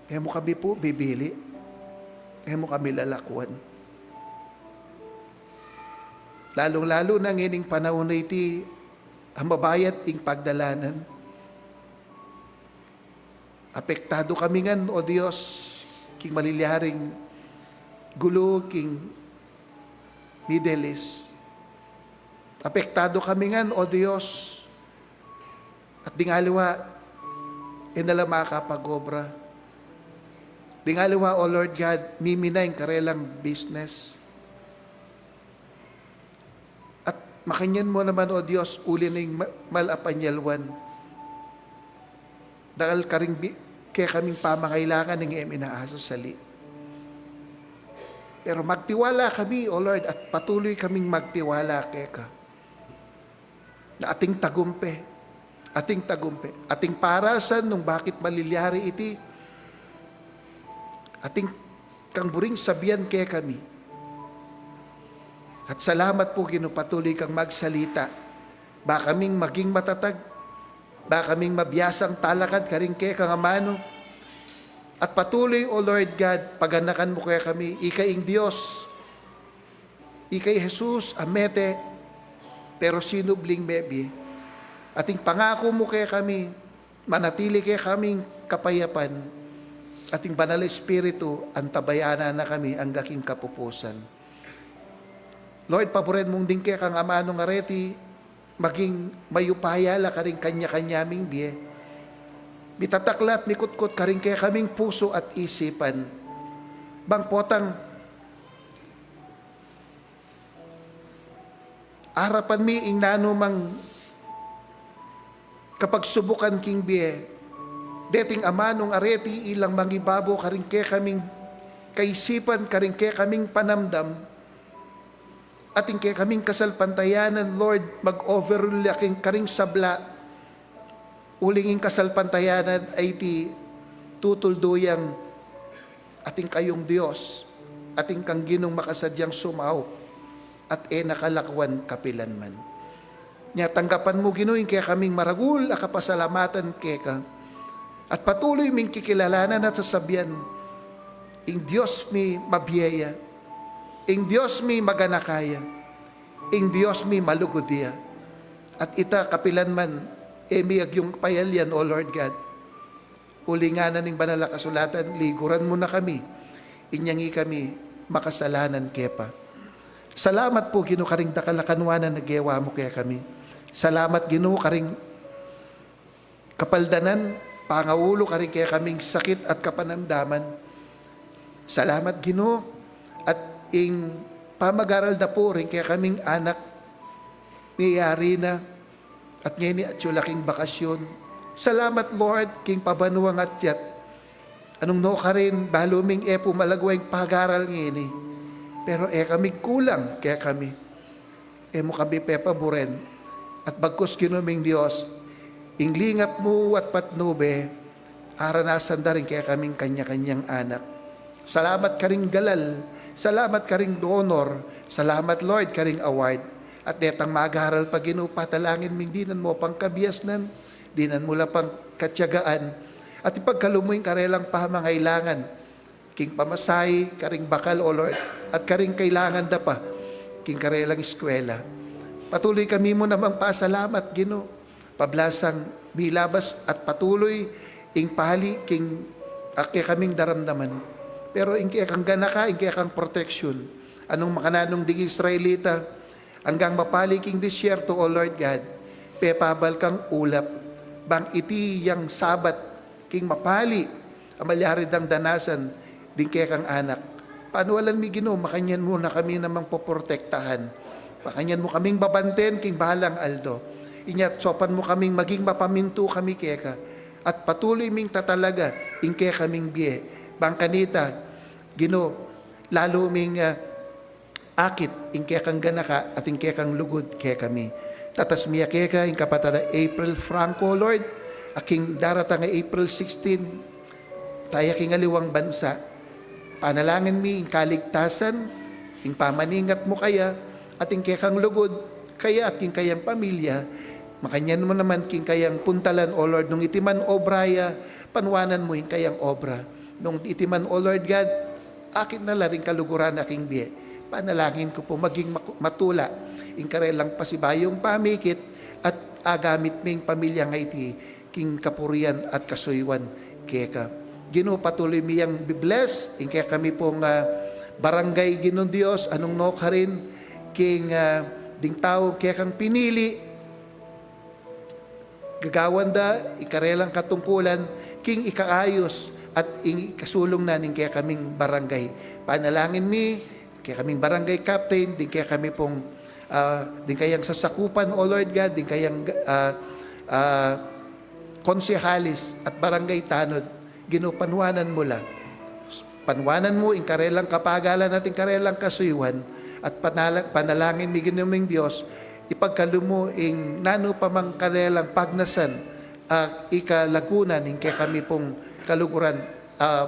Kaya mo kami po bibili. Kaya mo kami lalakwan. Lalong-lalo na ngining panahon na iti ang mabayat ing pagdalanan. Apektado kami ngan, O Diyos, king malilyaring gulo, king Middle East. Apektado kami ngan, O Diyos, at dingaliwa, inala makapag-obra. Dingaliwa, O Lord God, miminay karelang business. At makanyan mo naman, O Diyos, uli na yung malapanyalwan. Dahil kaya kaming pamangailangan ng eminaasa sali. Pero magtiwala kami, O Lord, at patuloy kaming magtiwala kay ka. Na ating tagumpe, ating parasan nung bakit maliliari iti, ating kang buring sabihan kay kami. At salamat po, Ginoo, patuloy kang magsalita. Ba kaming maging matatag, ba kaming mabiyasang talakad karing kay kang amano. At patuloy, O Lord God, paganakan mo kaya kami, ikaing Diyos, ikay Jesus, amete, pero sinubling bebi. Ating pangako mo kaya kami, manatili kaya kaming kapayapan, ating banal Espiritu, antabayanan na kami ang gaking kapupusan. Lord, paboren mong din kaya kang amano nga reti, maging mayupaya la ka rin kanya-kanyaming biye. Mitataklat, mikutkot ka rin kaya kaming puso at isipan. Bang potang, harapan mi ing nanumang kapag subukan king biye, deting amanong areti ilang mangibabo ka rin kaya kaming kaisipan, ka rin kaya kaming panamdam, ating kaya kaming kasalpantayanan, Lord, mag-overrule aking karing sabla, ulinging kasalpantayanan ay ti tutulduyang ating kayong Diyos, ating kang ginong makasadyang sumaw, at nakalakwan kapilan man. Nya tanggapan mo, Ginoo, kaya kaming maragul a kapasalamatan keka, at patuloy ming kikilalanan at sasabihan, ing Diyos mi mabiyaya, ing Diyos mi maganakaya, ing Diyos mi malugodiya, at ita kapilan man, miyag yung payalyan, O Lord God. Ulinganan ng banal na kasulatan, liguran mo na kami, inyangi kami, makasalanan kepa. Salamat po, Ginoo, karing dakalakanwanan na gewa mo kaya kami. Salamat, Ginoo, karing kapaldanan, pangaulo karing kaya kaming sakit at kapanamdaman. Salamat, Ginoo, at ing pamagaral da po rin kaya kaming anak, miyari na, at ngayon at yung laking bakasyon. Salamat, Lord, king pabanuang at yat. Anong no ka rin, baluming po malagway pagaral ngayon. Pero kami kulang, kaya kami. Mo kami pepaboren. At bagkus kinuming Diyos, inglingap mo at patnube, aranasan da rin kaya kaming kanya-kanyang anak. Salamat ka ring galal, salamat ka ring honor, salamat, Lord, ka ring award. At netang mag-aaral pa, Ginoo, patalangin ming dinan mo pang kabiasnan, dinan mo lang pang katyagaan, at ipagkalumuing karelang pamangailangan, king pamasay, karing bakal, O Lord, at karing kailangan da pa, king karelang eskwela. Patuloy kami mo namang pasalamat, Ginoo, pablasang bilabas at patuloy, ing pali, king kaya kaming daramdaman. Pero ing kaya kang ganaka, ing kaya kang protection, anong makananong ding Israelita, hanggang mapaliking disyerto, O Lord God, pepabal kang ulap, bang iti yang sabat, king mapali, amalyarid ang danasan, din kaya kang anak. Paano walang mi, Ginoo, makanyan mo na kami namang poprotektahan. Makanyan mo kaming babanten, king bahalang aldo. Inyat sopan mo kaming maging mapaminto kami kaya ka. At patuloy ming tatalaga, ing kaya kaming biye. Bang kanita, Ginoo, lalo ming akit, ing kaya kang ganaka, at ing kaya kang lugod kaya kami. Tatas miya kaya ka, ing kapatada April Franco, Lord, aking darata nga April 16, tayo king aliwang bansa. Panalangin mi, ing kaligtasan, ing pamaningat mo kaya, at ing kaya kang lugod, kaya at king kayang pamilya, makanyan mo naman king kayang puntalan, O Lord, nung itiman obraya, panwanan mo ing kayang obra. Nung itiman, O Lord God, akin na laring kaluguran aking biye. Panalangin ko po maging matula, ing karelang pasibayong pamikit, at agamit ming pamilya nga iti, king kapurian at kasuywan keka. Ginoo, patuloy miyang bibless, ing kaya kami pong barangay Ginoo Dios, anong no ka rin, king ding tao kaya kang pinili, gagawan da, ikarelang katungkulan, king ikaayos, at kasulong na ning kaya kaming barangay. Panalangin mi, kaya kaming barangay captain, din kaya kami pong din kayang sasakupan, O Lord God, din kayang konsehalis at barangay tanod, ginupanwanan mo la. Panwanan mo, in karelang kapagalan at in karelang kasuyuan, at panalangin mi ginuming Diyos, ipagkalu mo ing nano pamang karelang pagnasan, ikalagunan, in kaya kami pong kaluguran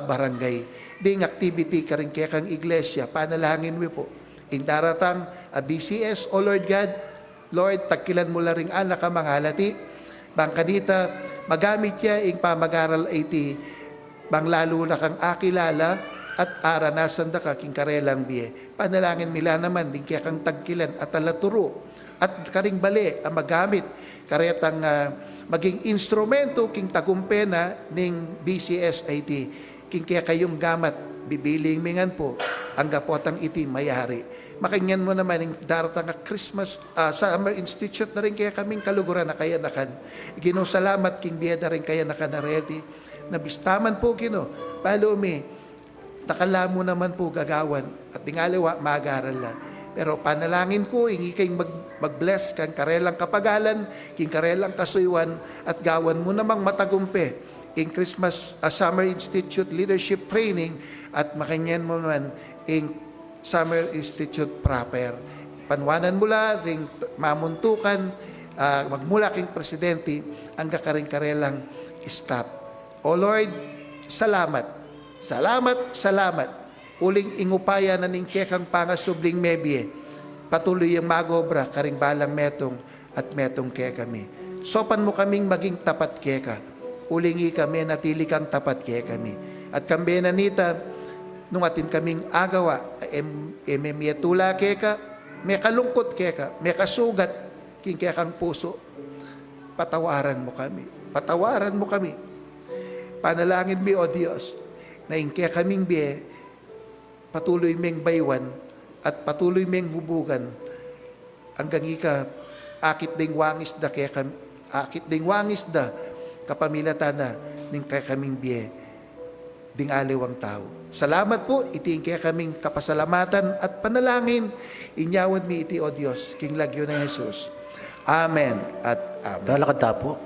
barangay. Ding activity ka rin kaya kang iglesia, panalangin mo po. In daratang BCS, O Lord God, Lord, tagkilan mo la ring anak ang mga halati, bang kanita, magamit niya ing pamag-aral iti, bang lalo na kang akilala at aranasan da ka king karelang biye. Panalangin nila naman din kaya kang tagkilan at alaturo at karing bali ang magamit karetang maging instrumento king tagumpena ning BCSIT king kaya kayong gamat bibiling mingan po ang gapotang iti mayari. Makinggan mo naman yung daratang Christmas Summer Institute na rin kaya kaming kaluguran na kaya nakan. Gino, salamat king biyada rin kaya nakan na ready. Nabistaman po Gino. Palumi, takala mo naman po gagawan at tingaliwa mag-aral na. Pero panalangin ko, ingi kayong mag-bless kang karelang kapagalan, king karelang kasuyuan, at gawan mo namang matagumpe in Christmas Summer Institute Leadership Training at makinggan mo naman in Summer Institute proper. Panwanan mula, ring mamuntukan, magmula king presidente, ang kakaring karelang staff. O Lord, salamat. Salamat, salamat. Uling ingupaya na ning kekang pangasubling mebye. Patuloy ang magobra, karing balang metong at metong kekami. Sopan mo kaming maging tapat keka. Ulingi kami, natili kang tapat kekami. At kambi nanita, nung atin kaming agawa, ememiyatula keka, may kalungkot keka, may kasugat, king kekang puso. Patawaran mo kami. Patawaran mo kami. Panalangin mi, O Diyos, na ingke kaming biye, patuloy meng baywan, at patuloy meng hubugan, hanggang ika, akit ding wangis da kekam, akit ding wangis da, kapamilatan na, ning kaya kaming biye, ding aliwang tao. Salamat po, iti kaya kaming kapasalamatan at panalangin, inyawad mi iti, O Diyos, king lagyo na Jesus. Amen at amen. Talakad tapo.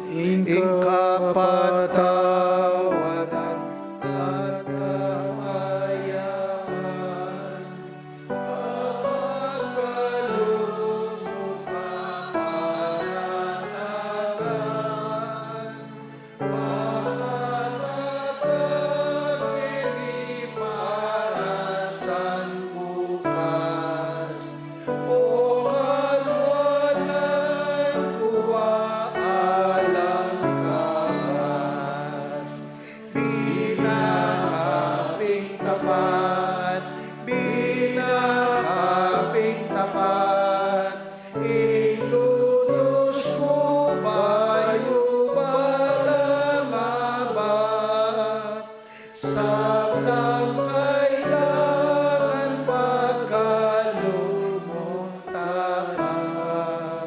Ingkapatawaran at kamayaan, pagkalugod kapananagan, pagkatatagiri para sa bukas, o kalwanan kuwa alang kakas. Binakaping tapat, ilulus ko bayo balang abak, sablang kailangan pagkalumong tapat.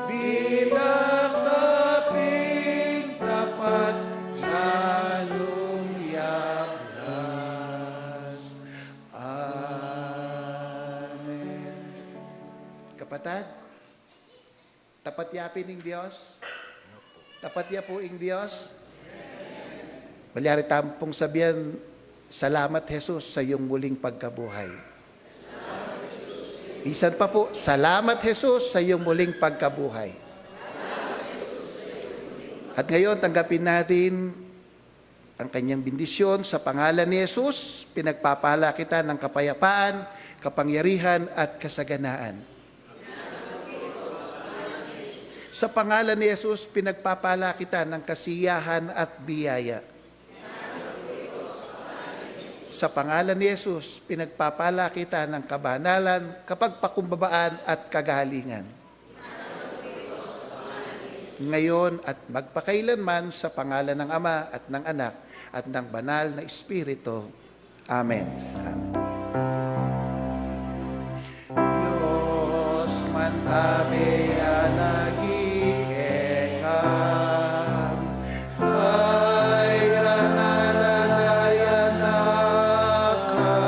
Binakaping tapat, lalong yaklas. Amen. Kapatid, tapat yapin ng Diyos? Tapat ya po ng Diyos? Malyari tampong sabihan, salamat Jesus sa iyong muling pagkabuhay. Minsan pa po, salamat Jesus sa iyong muling pagkabuhay. At ngayon, tanggapin natin ang kanyang bendisyon sa pangalan ni Jesus. Pinagpapala kita ng kapayapaan, kapangyarihan at kasaganaan. Sa pangalan ni Jesus, pinagpapala kita ng kasiyahan at biyaya. Sa pangalan ni Jesus, pinagpapala kita ng kabanalan, kapagpakumbabaan at kagalingan. Ngayon at magpakailanman sa pangalan ng Ama at ng Anak at ng Banal na Espiritu. Amen. Amen. Diyos man kami nagikeka, ay ranalalayan na ka,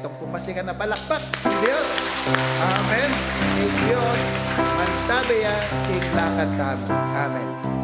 itong pumasikan na palakpak ng Diyos. Amen. Ing Diyos, mantabaya, ing lakad tamo. Amen.